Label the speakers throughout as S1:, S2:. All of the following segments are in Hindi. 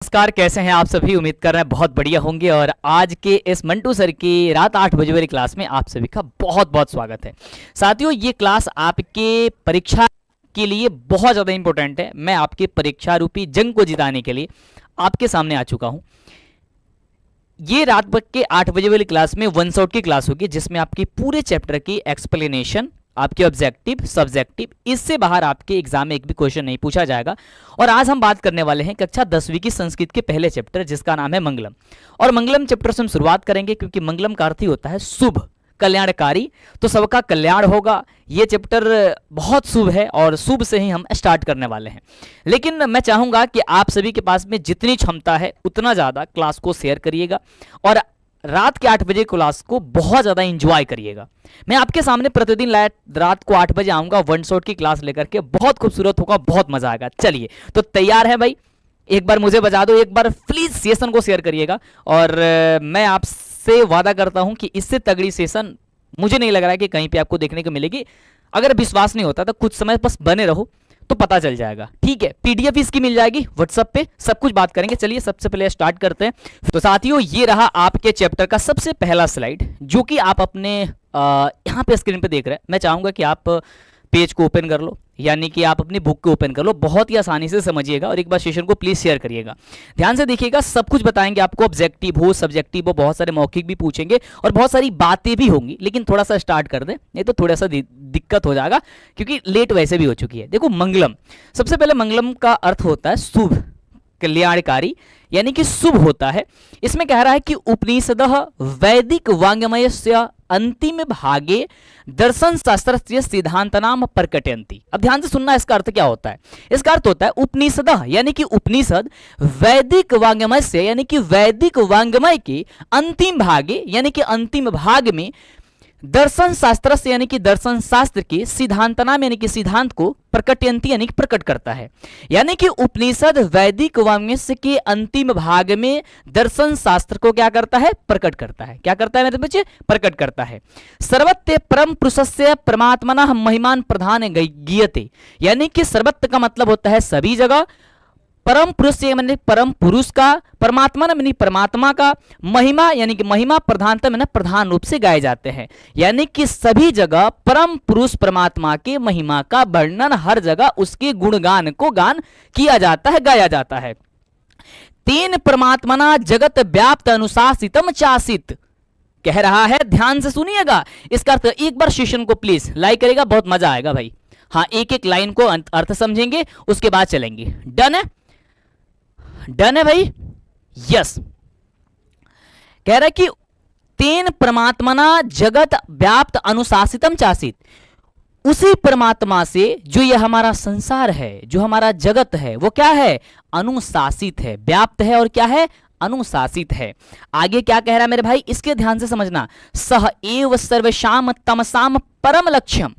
S1: नमस्कार, कैसे हैं आप सभी। उम्मीद कर रहे हैं बहुत बढ़िया होंगे। और आज के इस मंटू सर की रात 8 बजे वाली क्लास में आप सभी का बहुत बहुत स्वागत है। साथियों, ये क्लास आपके परीक्षा के लिए बहुत ज़्यादा इंपॉर्टेंट है। मैं आपके परीक्षा रूपी जंग को जिताने के लिए आपके सामने आ चुका हूँ। ये रात के 8 बजे वाली क्लास में वन शॉट की क्लास होगी, जिसमें आपकी पूरे चैप्टर की एक्सप्लेनेशन, आपके ऑब्जेक्टिव, सब्जेक्टिव, इससे बाहर आपके एग्जाम में एक भी क्वेश्चन नहीं पूछा जाएगा। और आज हम बात करने वाले हैं कक्षा 10वीं की संस्कृत के पहले चैप्टर, जिसका नाम है मंगलम। और मंगलम चैप्टर से हम शुरुआत करेंगे, क्योंकि मंगलम का अर्थ ही होता है शुभ, कल्याणकारी। तो सबका कल्याण होगा। ये चैप्टर बहुत शुभ है और शुभ से ही हम स्टार्ट करने वाले हैं। लेकिन मैं चाहूंगा कि आप सभी के पास में जितनी क्षमता है उतना ज़्यादा क्लास को शेयर करिएगा और रात के 8 बजे क्लास को बहुत ज़्यादा एंजॉय करिएगा। मैं आपके सामने प्रतिदिन रात को 8 बजे आऊँगा वन शॉट की क्लास लेकर के। बहुत खूबसूरत होगा, बहुत मज़ा आएगा। चलिए, तो तैयार है भाई? एक बार मुझे बजा दो, एक बार प्लीज़ सेशन को शेयर करिएगा। और मैं आपसे वादा करता हूँ कि इससे तगड़ी सेशन मुझे नहीं लग रहा है कि कहीं पे आपको देखने को मिलेगी। अगर विश्वास नहीं होता तो कुछ समय बस बने रहो तो पता चल जाएगा। ठीक है, पीडीएफ इसकी मिल जाएगी व्हाट्सएप पे, सब कुछ बात करेंगे। चलिए, सबसे पहले स्टार्ट करते हैं। तो साथियों, ये रहा आपके चैप्टर का सबसे पहला स्लाइड, जो कि आप अपने यहाँ पे स्क्रीन पे देख रहे हैं। मैं चाहूंगा कि आप पेज को ओपन कर लो, यानी कि आप अपनी बुक को ओपन कर लो। बहुत ही आसानी से समझिएगा और एक बार सेशन को प्लीज शेयर करिएगा। ध्यान से देखिएगा, सब कुछ बताएंगे आपको। ऑब्जेक्टिव हो, सब्जेक्टिव हो, बहुत सारे मौखिक भी पूछेंगे और बहुत सारी बातें भी होंगी। लेकिन थोड़ा सा स्टार्ट कर दें, नहीं तो थोड़ा सा दिक्कत हो जाएगा, क्योंकि लेट वैसे भी हो चुकी है। देखो, मंगलम, सबसे पहले मंगलम का अर्थ होता है शुभ, कल्याणकारी, यानी कि शुभ होता है। इसमें कह रहा है कि उपनिषदः वैदिक वाङ्मयस्य अंतिम भागे दर्शन शास्त्रस्य सिद्धांतनाम प्रकटयन्ति। अब ध्यान से सुनना, इसका अर्थ क्या होता है। इसका अर्थ होता है उपनिषदः, यानी कि उपनिषद, वैदिक वाङ्मय से, यानी कि वैदिक वाङ्मय के अंतिम भागे, यानी कि अंतिम भाग में दर्शन शास्त्र से, यानी कि दर्शन शास्त्र के सिद्धांतनाम, यानी कि सिद्धांत को प्रकटयन्ति, यानी कि प्रकट करता है। यानी कि उपनिषद वैदिक वाङ्मय के अंतिम भाग में दर्शन शास्त्र को क्या करता है? प्रकट करता है। क्या करता है मेरे बच्चे? प्रकट करता है। सर्वत्र परम पुरुषस्य परमात्मनः महिमान प्रधान गीयते, यानी कि सर्वत्र का मतलब होता है सभी जगह, परम पुरुष से मैंने परम पुरुष का, परमात्मा ने मैंने परमात्मा का, महिमा यानी कि महिमा प्रधानता मैंने प्रधान रूप से गाए जाते हैं। यानी कि सभी जगह परम पुरुष परमात्मा के महिमा का वर्णन, हर जगह उसके गुणगान को गान किया जाता है, गाया जाता है। तेन परमात्मना जगत व्याप्त अनुशासितम चासित, कह रहा है, ध्यान से सुनिएगा। इसका अर्थ एक बार सेशन को प्लीज लाइक करेगा, बहुत मजा आएगा भाई। हाँ, एक एक लाइन को अर्थ समझेंगे, उसके बाद चलेंगे। डन है? डन है भाई? यस। कह रहा है कि तेन परमात्मना जगत व्याप्त अनुशासितम चासित, उसी परमात्मा से जो ये हमारा संसार है, जो हमारा जगत है, वो क्या है? अनुशासित है, व्याप्त है और क्या है? अनुशासित है। आगे क्या कह रहा है मेरे भाई, इसके ध्यान से समझना। सह एव सर्वशाम तमसाम परम लक्ष्यम,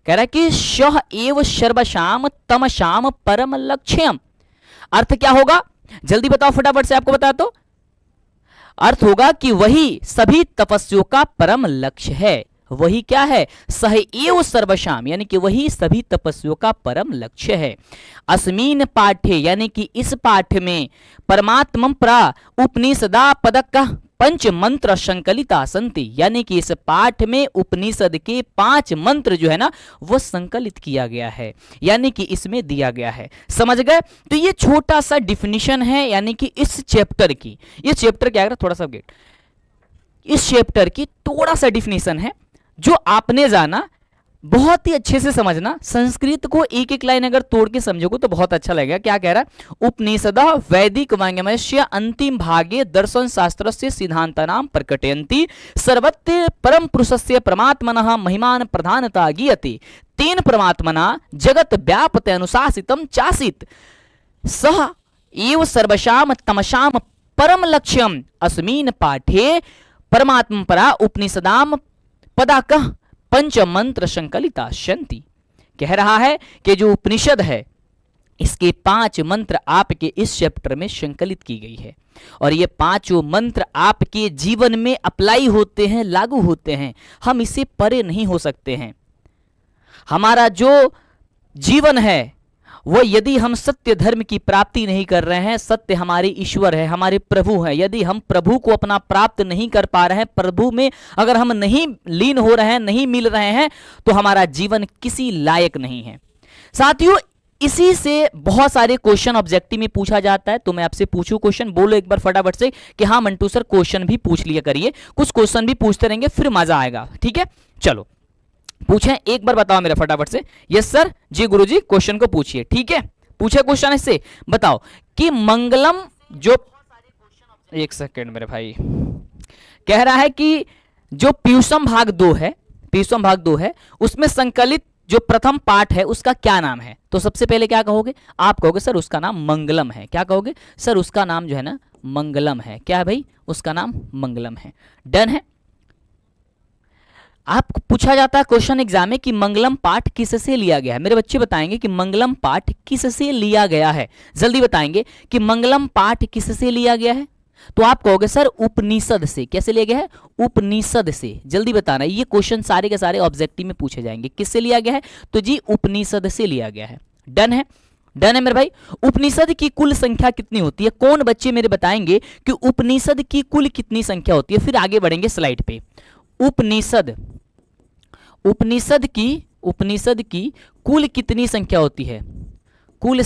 S1: कह रहा है कि सह एव सर्वशाम तमसाम परम लक्ष्यम। अर्थ क्या होगा? जल्दी बताओ फटाफट से, आपको बता तो। अर्थ होगा कि वही सभी तपस्वियों का परम लक्ष्य है। वही क्या है? सह एव सर्वशाम, यानी कि वही सभी तपस्वियों का परम लक्ष्य है। अस्मिन पाठ्य, यानी कि इस पाठ में परमात्मम प्रा उपनिषदा पदक पंच मंत्र संकलिता संति, यानी कि इस पाठ में उपनिषद के 5 मंत्र जो है ना, वो संकलित किया गया है, यानी कि इसमें दिया गया है। समझ गए? तो ये छोटा सा डिफिनीशन है, यानी कि इस चैप्टर की, ये चैप्टर क्या है, थोड़ा सा गेट, इस चैप्टर की थोड़ा सा डिफिनीशन है जो आपने जाना, बहुत ही अच्छे से समझना। संस्कृत को एक एक लाइन अगर तोड़ के समझोगे तो बहुत अच्छा लगेगा। क्या कह रहा है? उपनिषदः वैदिक वाङ्मयस्य अंतिम भागे दर्शन शास्त्रस्य सिद्धांतानां प्रकटयन्ति, सर्वत्र परम पुरुषस्य परमात्मनः महिमान प्रधानता गीयते, तेन परमात्मना जगत व्याप्त अनुशासितम चासित, सह एव सर्वशाम तमसाम परम लक्ष्यम। अस्मिन् पाठे परमात्म परा उपनिषदाम पदाकः पंच मंत्र संकलिता शंति। कह रहा है कि जो उपनिषद है, इसके 5 मंत्र आपके इस चैप्टर में संकलित की गई है, और ये 5 मंत्र आपके जीवन में अप्लाई होते हैं, लागू होते हैं। हम इससे परे नहीं हो सकते हैं। हमारा जो जीवन है वो यदि हम सत्य धर्म की प्राप्ति नहीं कर रहे हैं, सत्य हमारे ईश्वर है, हमारे प्रभु हैं, यदि हम प्रभु को अपना प्राप्त नहीं कर पा रहे हैं, प्रभु में अगर हम नहीं लीन हो रहे हैं, नहीं मिल रहे हैं, तो हमारा जीवन किसी लायक नहीं है। साथियों, इसी से बहुत सारे क्वेश्चन ऑब्जेक्टिव में पूछा जाता है। तो मैं आपसे पूछूं क्वेश्चन, बोलो एक बार फटाफट से कि हाँ मंटू सर क्वेश्चन भी पूछ लिया करिए, कुछ क्वेश्चन भी पूछते रहेंगे, फिर मजा आएगा। ठीक है, चलो पूछें एक बार, बताओ मेरा फटाफट से। यस सर, जी गुरुजी, क्वेश्चन को पूछिए। ठीक है, पूछे क्वेश्चन इससे, बताओ कि मंगलम जो, एक सेकेंड मेरे भाई, कह रहा है कि जो पीयूषम भाग 2 है, पीयूषम भाग 2 है, उसमें संकलित जो प्रथम पाठ है उसका क्या नाम है? तो सबसे पहले क्या कहोगे आप? कहोगे सर उसका नाम मंगलम है। क्या कहोगे? सर उसका नाम जो है ना मंगलम है। क्या है भाई? उसका नाम मंगलम है। डन है। आपको पूछा जाता है क्वेश्चन एग्जाम में कि मंगलम पाठ किससे लिया गया है। मेरे बच्चे बताएंगे कि मंगलम पाठ किससे लिया गया है, जल्दी बताएंगे कि मंगलम पाठ किससे लिया गया है। तो आप कहोगे सर उपनिषद से। कैसे लिया गया है? उपनिषद से। जल्दी बताना, ये क्वेश्चन सारे के सारे ऑब्जेक्टिव में पूछे जाएंगे। किससे लिया गया है? तो जी उपनिषद से लिया गया है। डन है, डन है मेरे भाई। उपनिषद की कुल संख्या कितनी होती है? कौन बच्चे मेरे बताएंगे कि उपनिषद की कुल कितनी संख्या होती है? फिर आगे बढ़ेंगे स्लाइड पे। उपनिषद की कुल कितनी संख्या होती है? कुल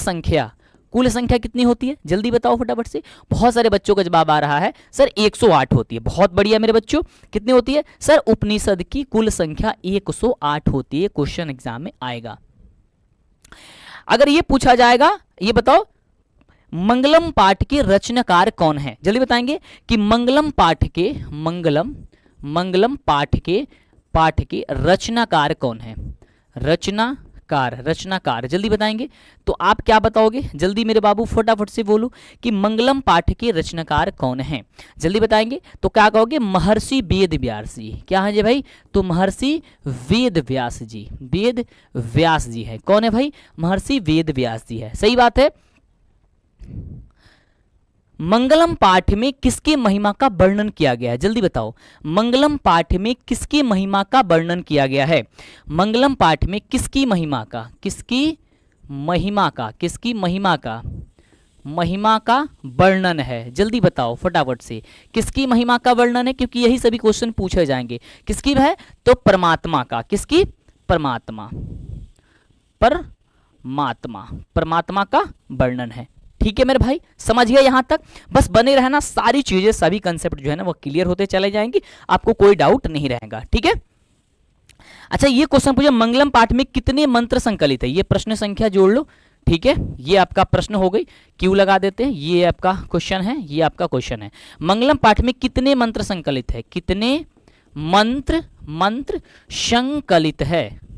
S1: संख्या कितनी होती है? जल्दी बताओ फटाफट से। बहुत सारे बच्चों का जवाब आ रहा है सर 108 होती है। बहुत बढ़िया मेरे बच्चों, कितनी होती है? सर उपनिषद की कुल संख्या 108 होती है। क्वेश्चन एग्जाम में आएगा। अगर ये पूछा जाएगा, ये बताओ मंगलम पाठ के रचनाकार कौन है? जल्दी बताएंगे कि मंगलम पाठ के रचनाकार कौन है? रचनाकार जल्दी बताएंगे। तो आप क्या बताओगे? जल्दी मेरे बाबू फटाफट से बोलो कि मंगलम पाठ के रचनाकार कौन है? जल्दी बताएंगे। तो क्या कहोगे? महर्षि वेद व्यास जी। क्या है जी भाई? तो महर्षि वेद व्यास जी है। कौन है भाई? महर्षि वेद व्यास जी है। सही बात है। मंगलम पाठ में किसकी महिमा का वर्णन किया गया है? जल्दी बताओ, मंगलम पाठ में किसकी महिमा का वर्णन किया गया है? मंगलम पाठ में किसकी महिमा का वर्णन है? जल्दी बताओ फटाफट से, किसकी महिमा का वर्णन है? क्योंकि यही सभी क्वेश्चन पूछे जाएंगे। किसकी है? तो परमात्मा का। किसकी? परमात्मा का वर्णन है। ठीक है मेरे भाई, समझ गए यहां तक? बस बने रहना, सारी चीजें सभी कंसेप्ट जो है ना वो क्लियर होते चले जाएंगे, आपको कोई डाउट नहीं रहेगा। ठीक है। अच्छा, ये क्वेश्चन पूछा मंगलम पाठ में कितने मंत्र संकलित है? ये प्रश्न संख्या जोड़ लो। ठीक है, ये आपका प्रश्न हो गई, क्यों लगा देते हैं। ये आपका क्वेश्चन है, ये आपका क्वेश्चन है। मंगलम पाठ में कितने मंत्र संकलित है? कितने मंत्र संकलित है?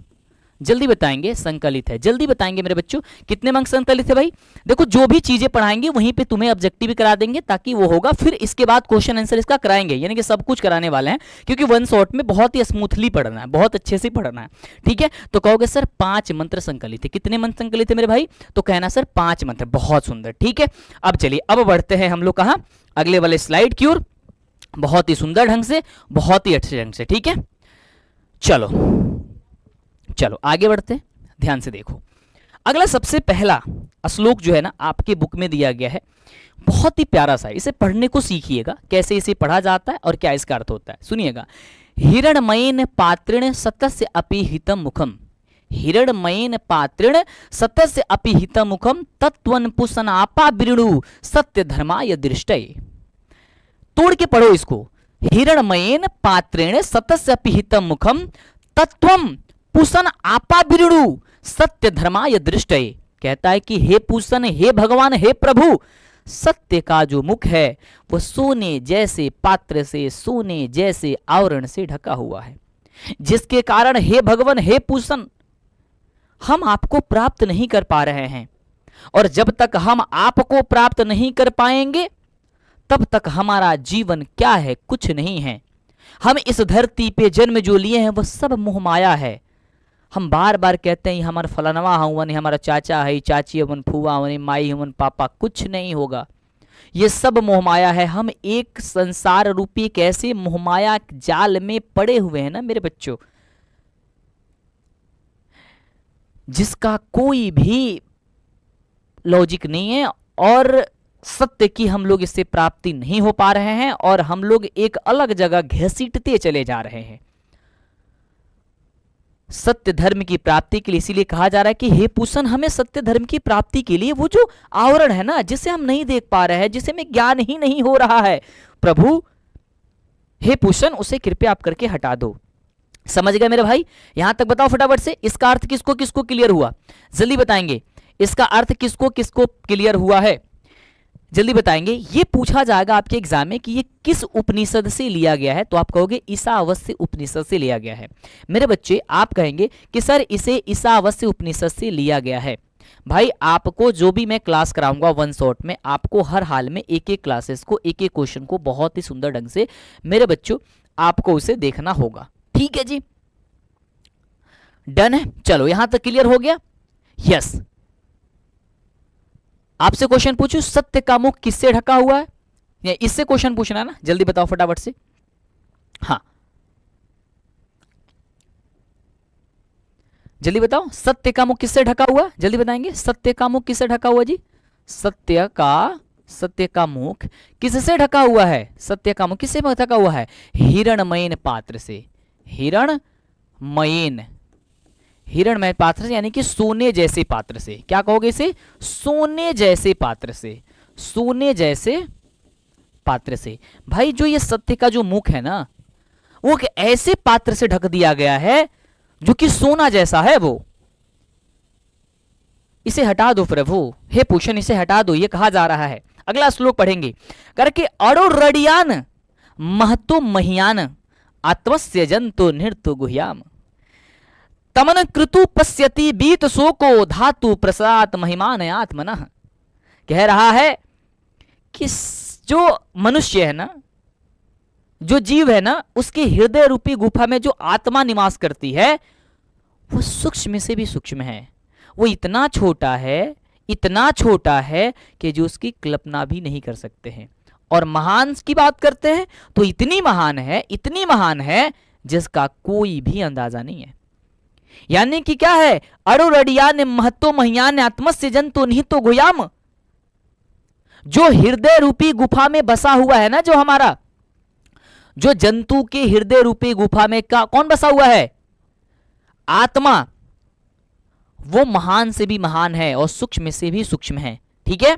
S1: जल्दी बताएंगे। संकलित है। जल्दी बताएंगे मेरे बच्चों, कितने मंत्र संकलित है? भाई देखो, जो भी चीजें पढ़ाएंगे वहीं पे तुम्हें ऑब्जेक्टिव भी करा देंगे, ताकि वो होगा। फिर इसके बाद क्वेश्चन आंसर इसका कराएंगे, यानी कि सब कुछ कराने वाले हैं, क्योंकि वन शॉट में बहुत ही स्मूथली पढ़ना है, बहुत अच्छे से पढ़ना है। ठीक है, तो कहोगे सर 5 मंत्र संकलित है। कितने मंत्र संकलित है मेरे भाई? तो कहना सर 5 मंत्र। बहुत सुंदर। ठीक है, अब चलिए, अब बढ़ते हैं हम लोग कहाँ? अगले वाले स्लाइड की ओर, बहुत ही सुंदर ढंग से, बहुत ही अच्छे ढंग से। ठीक है, चलो आगे बढ़ते हैं। ध्यान से देखो, अगला सबसे पहला श्लोक जो है ना आपके बुक में दिया गया है, बहुत ही प्यारा सा है। इसे पढ़ने को सीखिएगा, कैसे इसे पढ़ा जाता है और क्या इसका अर्थ होता है। सुनिएगा। हिरण्मयेन पात्रेण सतस्य अपि हितम मुखम, हिरण्मयेन पात्रेण सतस्य अपि हितम मुखम तत्वन पुसनापा बिरणु सत्य धर्माय दृष्टये। तोड़ के पढ़ो इसको। हिरण्मयेन पात्रेण सतस्य अपि हितम मुखम तत्वम पूषण आपा बिरणु सत्य धर्माय दृष्टये। कहता है कि हे पूषण, हे भगवान, हे प्रभु, सत्य का जो मुख है वो सोने जैसे पात्र से, सोने जैसे आवरण से ढका हुआ है, जिसके कारण हे भगवान, हे पूषण, हम आपको प्राप्त नहीं कर पा रहे हैं। और जब तक हम आपको प्राप्त नहीं कर पाएंगे तब तक हमारा जीवन क्या है? कुछ नहीं है। हम इस धरती पे जन्म जो लिए हैं वह सब मोह माया है। हम बार बार कहते हैं हमारा फलानवा हवन, हमारा चाचा है, चाची हवन, फूआ हवन, माई हवन, पापा, कुछ नहीं होगा। ये सब मोहमाया है। हम एक संसार रूपी कैसे मोहमाया जाल में पड़े हुए हैं ना मेरे बच्चों, जिसका कोई भी लॉजिक नहीं है और सत्य की हम लोग इससे प्राप्ति नहीं हो पा रहे हैं और हम लोग एक अलग जगह घसीटते चले जा रहे हैं। सत्य धर्म की प्राप्ति के लिए इसीलिए कहा जा रहा है कि हे पूषण, हमें सत्य धर्म की प्राप्ति के लिए वो जो आवरण है ना, जिसे हम नहीं देख पा रहे हैं, जिसे में ज्ञान ही नहीं हो रहा है, प्रभु हे पूषण उसे कृपया आप करके हटा दो। समझ गए मेरे भाई? यहां तक बताओ फटाफट से, इसका अर्थ किसको किसको क्लियर हुआ? जल्दी बताएंगे, इसका अर्थ किसको किसको क्लियर हुआ है? जल्दी बताएंगे। ये पूछा जाएगा आपके एग्जाम में कि ये किस उपनिषद से लिया गया है, तो आप कहोगे ईशावास्य उपनिषद से लिया गया है। मेरे बच्चे आप कहेंगे कि सर इसे ईशावास्य उपनिषद से लिया गया है। भाई आपको जो भी मैं क्लास कराऊंगा वन शॉट में, आपको हर हाल में एक एक क्लासेस को, एक एक क्वेश्चन को बहुत ही सुंदर ढंग से मेरे बच्चों आपको उसे देखना होगा। ठीक है जी, डन है। चलो यहां तक क्लियर हो गया? यस। आपसे क्वेश्चन पूछूं, सत्य का मुख किससे ढका हुआ है? या इससे क्वेश्चन पूछना है ना, जल्दी बताओ फटाफट से। हाँ जल्दी बताओ, सत्य का मुख किससे ढका हुआ? जल्दी बताएंगे, सत्य का मुख किससे ढका हुआ जी? सत्य का मुख किससे ढका हुआ है? सत्य का मुख किससे ढका हुआ है? हिरणमयन पात्र से। हिरणमय पात्र से यानी कि सोने जैसे पात्र से। क्या कहोगे इसे? सोने जैसे पात्र से। सोने जैसे पात्र से। भाई जो ये सत्य का जो मुख है ना, वो एक ऐसे पात्र से ढक दिया गया है जो कि सोना जैसा है। वो इसे हटा दो प्रभु, हे पूषण इसे हटा दो, ये कहा जा रहा है। अगला श्लोक पढ़ेंगे, करके अड़ो रडियान महतो महियान आत्मस्य जंतु नृत्य गुह्याम तमन कृतु पश्यति बीत शोको धातु प्रसाद महिमान आत्मनः। कह रहा है कि जो मनुष्य है ना, जो जीव है ना, उसके हृदय रूपी गुफा में जो आत्मा निवास करती है वो सूक्ष्म से भी सूक्ष्म है। वो इतना छोटा है कि जो उसकी कल्पना भी नहीं कर सकते हैं। और महान की बात करते हैं तो इतनी महान है जिसका कोई भी अंदाजा नहीं है। यानी कि क्या है? अड़ुरडियान महतो महियान आत्मस्य जंतु निहितो गुह्याम। जो हृदय रूपी गुफा में बसा हुआ है ना, जो हमारा जो जंतु के हृदय रूपी गुफा में का कौन बसा हुआ है? आत्मा। वो महान से भी महान है और सूक्ष्म से भी सूक्ष्म है। ठीक है,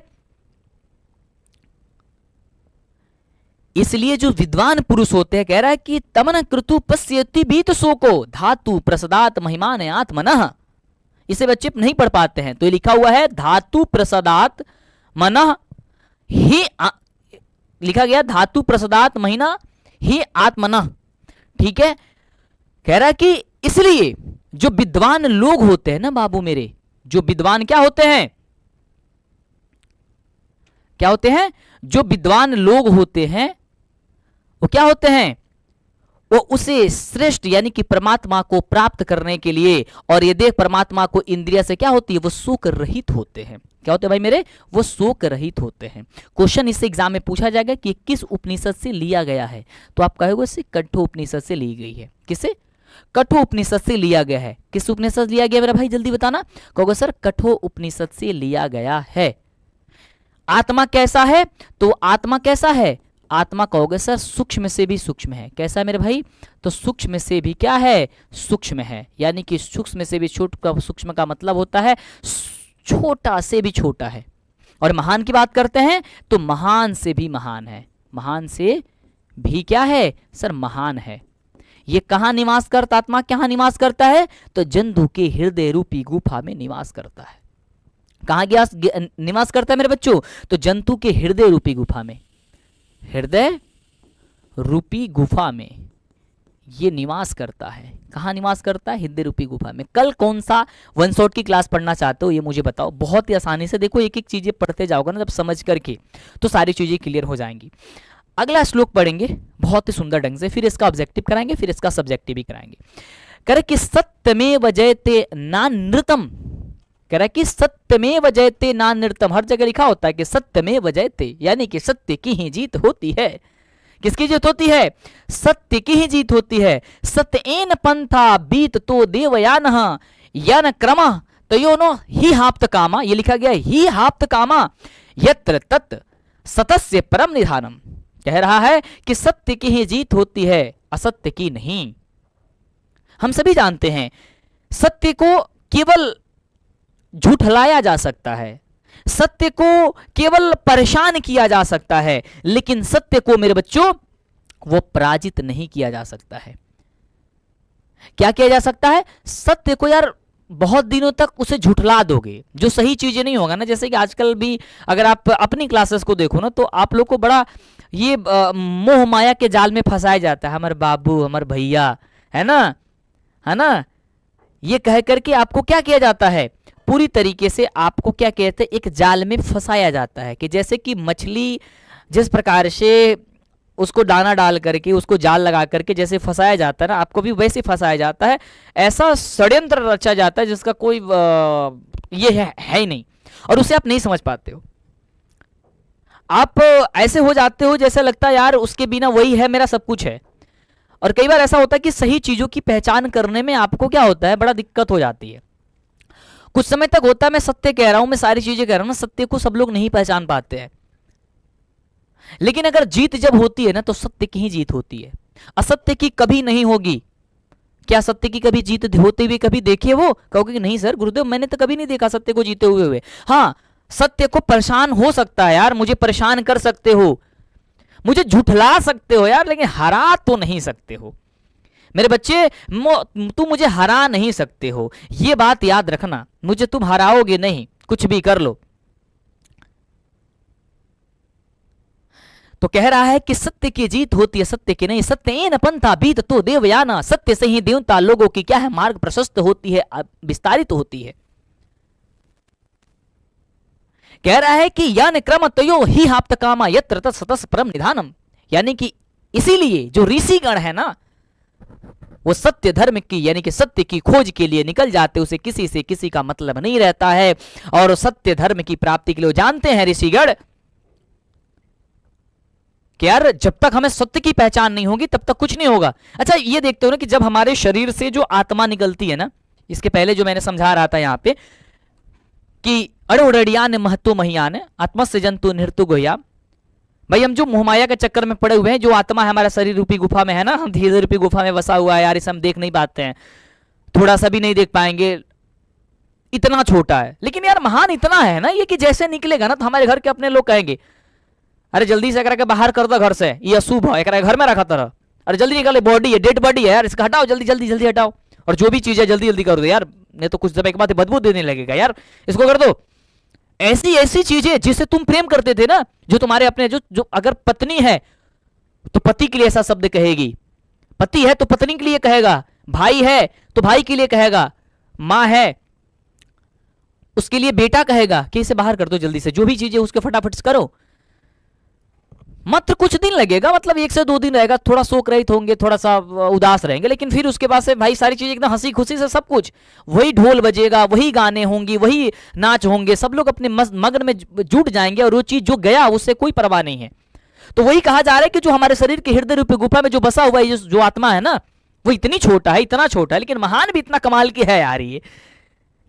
S1: इसलिए जो विद्वान पुरुष होते हैं, कह रहा है कि तमन कृतु पश्यति बीत शोको धातु प्रसदात महिमान आत्मनः। इसे बच्चे नहीं पढ़ पाते हैं तो ये लिखा हुआ है धातु प्रसदात मनः ही लिखा गया धातु प्रसदात महिना ही आत्मनः। ठीक है, कह रहा है कि इसलिए जो विद्वान लोग होते हैं ना बाबू मेरे, जो विद्वान क्या होते हैं? जो विद्वान लोग होते हैं वो क्या होते हैं? वो उसे श्रेष्ठ यानी कि परमात्मा को प्राप्त करने के लिए, और ये देख परमात्मा को इंद्रिय से क्या होती है? वो शोक रहित होते हैं। क्या होते हैं भाई मेरे? वो शोक रहित होते हैं। क्वेश्चन इस एग्जाम में पूछा जाएगा कि किस उपनिषद से लिया गया है, तो आप कहोगे इसे कठोपनिषद से ली गई है। किसे? कठोपनिषद से लिया गया है। किस उपनिषद लिया गया मेरा भाई? जल्दी बताना। कहोगे सर कठोपनिषद से लिया गया है। आत्मा कैसा है? तो आत्मा कैसा है? आत्मा कहोगे सर सूक्ष्म से भी सूक्ष्म है। कैसा है मेरे भाई? तो सूक्ष्म से भी क्या है? सूक्ष्म है। यानी कि सूक्ष्म से भी सूक्ष्म का मतलब होता है छोटा से भी छोटा है। और महान की बात करते हैं तो महान से भी महान है। महान से भी क्या है सर? महान है। ये कहां निवास करता? आत्मा कहां निवास करता है? तो जंतु के हृदय रूपी गुफा में निवास करता है। कहां गया निवास करता है मेरे बच्चों? तो जंतु के हृदय रूपी गुफा में। हृदय रूपी गुफा में ये निवास करता है। कहां निवास करता है? हृदय रूपी गुफा में। कल कौन सा वन शॉट की क्लास पढ़ना चाहते हो ये मुझे बताओ। बहुत ही आसानी से देखो, एक एक चीजें पढ़ते जाओगे ना जब समझ करके, तो सारी चीजें क्लियर हो जाएंगी। अगला श्लोक पढ़ेंगे बहुत ही सुंदर ढंग से, फिर इसका ऑब्जेक्टिव कराएंगे, फिर इसका सब्जेक्टिव भी कराएंगे। कह रहे कि सत्यमेव जयते नानृतम। कह रहा है कि सत्यमेव जयते नानृतम। हर जगह लिखा होता है कि सत्यमेव जयते, यानी कि सत्य की ही जीत होती है। किसकी जीत होती है? सत्य की ही जीत होती है। सत्येन पंथा बीत तो देवयानः यन क्रमः तयोनो ही हाप्त कामा, ये लिखा गया ही हाप्त कामा यत्र तत् सतस्य परम निधानम। कह रहा है कि सत्य की ही जीत होती है, असत्य की नहीं। हम सभी जानते हैं सत्य को केवल झूठलाया जा सकता है, सत्य को केवल परेशान किया जा सकता है, लेकिन सत्य को मेरे बच्चों वो पराजित नहीं किया जा सकता है। क्या किया जा सकता है? सत्य को यार बहुत दिनों तक उसे झुठला दोगे, जो सही चीजें नहीं होगा ना, जैसे कि आजकल भी अगर आप अपनी क्लासेस को देखो ना, तो आप लोग को बड़ा ये मोह माया के जाल में फंसाया जाता है, हमारे बाबू, हमारे भैया, है ना, ये कह करके आपको क्या किया जाता है, पूरी तरीके से आपको क्या कहते हैं, एक जाल में फंसाया जाता है। कि जैसे कि मछली जिस प्रकार से उसको दाना डाल करके उसको जाल लगा करके जैसे फंसाया जाता है ना, आपको भी वैसे फंसाया जाता है। ऐसा षड्यंत्र रचा जाता है जिसका कोई ये है ही नहीं, और उसे आप नहीं समझ पाते हो। आप ऐसे हो जाते हो जैसे लगता है यार उसके बिना वही है, मेरा सब कुछ है। और कई बार ऐसा होता है कि सही चीजों की पहचान करने में आपको क्या होता है, बड़ा दिक्कत हो जाती है। कुछ समय तक होता है, मैं सत्य कह रहा हूं, मैं सारी चीजें कह रहा हूं ना, सत्य को सब लोग नहीं पहचान पाते हैं। लेकिन अगर जीत जब होती है ना, तो सत्य की ही जीत होती है, असत्य की कभी नहीं होगी। क्या सत्य की कभी जीत होते हुए कभी देखे हो? कहोगे कि नहीं सर गुरुदेव, मैंने तो कभी नहीं देखा सत्य को जीते हुए। हाँ, सत्य को परेशान हो सकता है यार, मुझे परेशान कर सकते हो, मुझे झुठला सकते हो यार, लेकिन हरा तो नहीं सकते हो मेरे बच्चे। तुम मुझे हरा नहीं सकते हो, ये बात याद रखना। मुझे तुम हराओगे नहीं, कुछ भी कर लो। तो कह रहा है कि सत्य की जीत होती है, सत्य की नहीं। सत्य एन पंथा बीत तो देवयाना, सत्य से ही देवता लोगों की क्या है, मार्ग प्रशस्त होती है, विस्तारित होती है। कह रहा है कि यान क्रम तयो ही हाप्त कामा यत्र तत् सतस परम निधानम, यानी कि इसीलिए जो ऋषिगण है ना, वो सत्य धर्म की यानी कि सत्य की खोज के लिए निकल जाते, उसे किसी से किसी का मतलब नहीं रहता है। और सत्य धर्म की प्राप्ति के लिए जानते हैं ऋषिगण कि यार जब तक हमें सत्य की पहचान नहीं होगी तब तक कुछ नहीं होगा। अच्छा, ये देखते हो ना कि जब हमारे शरीर से जो आत्मा निकलती है ना, इसके पहले जो मैंने समझा रहा था यहाँ पे कि अड़ोड़ियान महत्व महियान आत्मा से जंतु नृतु गोया। भाई हम जो मोहमाया के चक्कर में पड़े हुए हैं, जो आत्मा है हमारा शरीर रूपी गुफा में है ना, हम धीरे रूपी गुफा में बसा हुआ है यार, इसे हम देख नहीं पाते हैं, थोड़ा सा भी नहीं देख पाएंगे, इतना छोटा है। लेकिन यार महान इतना है ना ये कि जैसे निकलेगा ना तो हमारे घर के अपने लोग कहेंगे अरे जल्दी से एकरा के बाहर कर दो घर से, ये अशुभ है, एकरा घर में रखा तरह, अरे जल्दी निकाले, बॉडी है, डेड बॉडी है यार, इसका हटाओ, जल्दी जल्दी जल्दी हटाओ। और जो भी चीज है जल्दी जल्दी कर दो यार, नहीं तो कुछ समय के बाद बदबू देने लगेगा यार, इसको कर दो। ऐसी ऐसी चीजें जिससे तुम प्रेम करते थे ना, जो तुम्हारे अपने जो अगर पत्नी है तो पति के लिए ऐसा शब्द कहेगी, पति है तो पत्नी के लिए कहेगा, भाई है तो भाई के लिए कहेगा, माँ है उसके लिए बेटा कहेगा कि इसे बाहर कर दो जल्दी से, जो भी चीजें उसके फटाफट से करो। मात्र कुछ दिन लगेगा, मतलब 1 से 2 दिन रहेगा, थोड़ा शोक रहित होंगे, थोड़ा सा उदास रहेंगे, लेकिन फिर उसके बाद से भाई सारी चीजें एकदम हंसी खुशी से सब कुछ, वही ढोल बजेगा, वही गाने होंगे, वही नाच होंगे, सब लोग अपने मगन में जुट जाएंगे और वो चीज जो गया उससे कोई परवाह नहीं है। तो वही कहा जा रहा है कि जो हमारे शरीर के हृदय रूपी गुफा में जो बसा हुआ है, जो आत्मा है ना, वो इतनी छोटा है, इतना छोटा है, लेकिन महान भी इतना कमाल की है यार ये,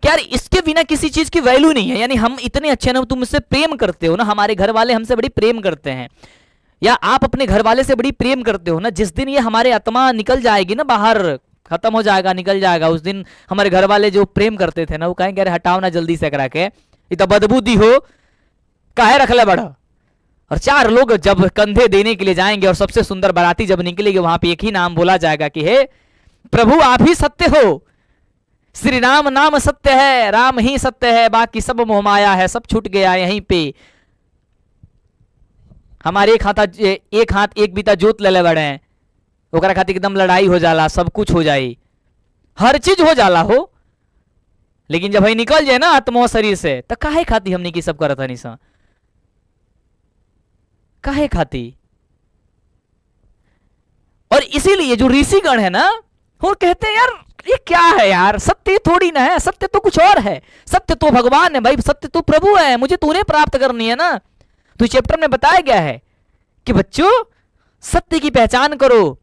S1: क्या यार इसके बिना किसी चीज की वैल्यू नहीं है। यानी हम इतने अच्छे ना, तुम इससे प्रेम करते हो ना, हमारे घर वाले हमसे बड़ी प्रेम करते हैं, या आप अपने घर वाले से बड़ी प्रेम करते हो ना, जिस दिन ये हमारे आत्मा निकल जाएगी ना बाहर, खत्म हो जाएगा, निकल जाएगा, उस दिन हमारे घर वाले जो प्रेम करते थे ना, वो कहेंगे अरे हटाओ ना जल्दी से करा के, इतना बदबूदी हो काहे रख ले बड़ा। और 4 लोग जब कंधे देने के लिए जाएंगे और सबसे सुंदर बाराती जब निकलेगी, वहां पे एक ही नाम बोला जाएगा कि हे प्रभु आप ही सत्य हो, श्री राम नाम सत्य है, राम ही सत्य है, बाकी सब मोहमाया है, सब छूट गया यहीं पे। हमारे एक हाथ एक बीता जोत ले बड़े हैं, ओकरा खातिर एकदम लड़ाई हो जाला, सब कुछ हो जाई, हर चीज हो जाला हो, लेकिन जब भाई निकल जाए ना आत्मा शरीर से, तो काहे खाती हमने की सब करत हनी सा, काहे खाती। और इसीलिए जो ऋषिगण है ना, वो कहते हैं यार ये क्या है यार, सत्य थोड़ी ना है, सत्य तो कुछ और है, सत्य तो भगवान है भाई, सत्य तो प्रभु है, मुझे तूने प्राप्त करनी है ना। तो इस चैप्टर में बताया गया है कि बच्चों सत्य की पहचान करो,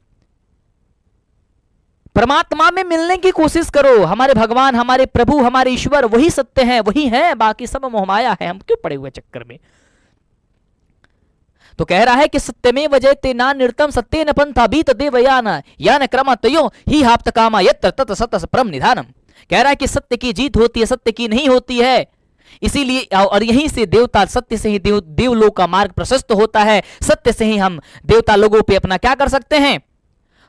S1: परमात्मा में मिलने की कोशिश करो। हमारे भगवान, हमारे प्रभु, हमारे ईश्वर वही सत्य हैं, वही हैं, बाकी सब मोहमाया है। हम क्यों पड़े हुए चक्कर में। तो कह रहा है कि सत्यमे वजयते ना निर्तम सत्य न पंथा बीत देवयान यान क्रम तयो ही हाप्त कामा यत्र तत सत परम निधानम। कह रहा है कि सत्य की जीत होती है, सत्य की नहीं होती है। इसीलिए और यहीं से देवता, सत्य से ही देवलोक का मार्ग प्रशस्त होता है। सत्य से ही हम देवता लोगों पे अपना क्या कर सकते हैं,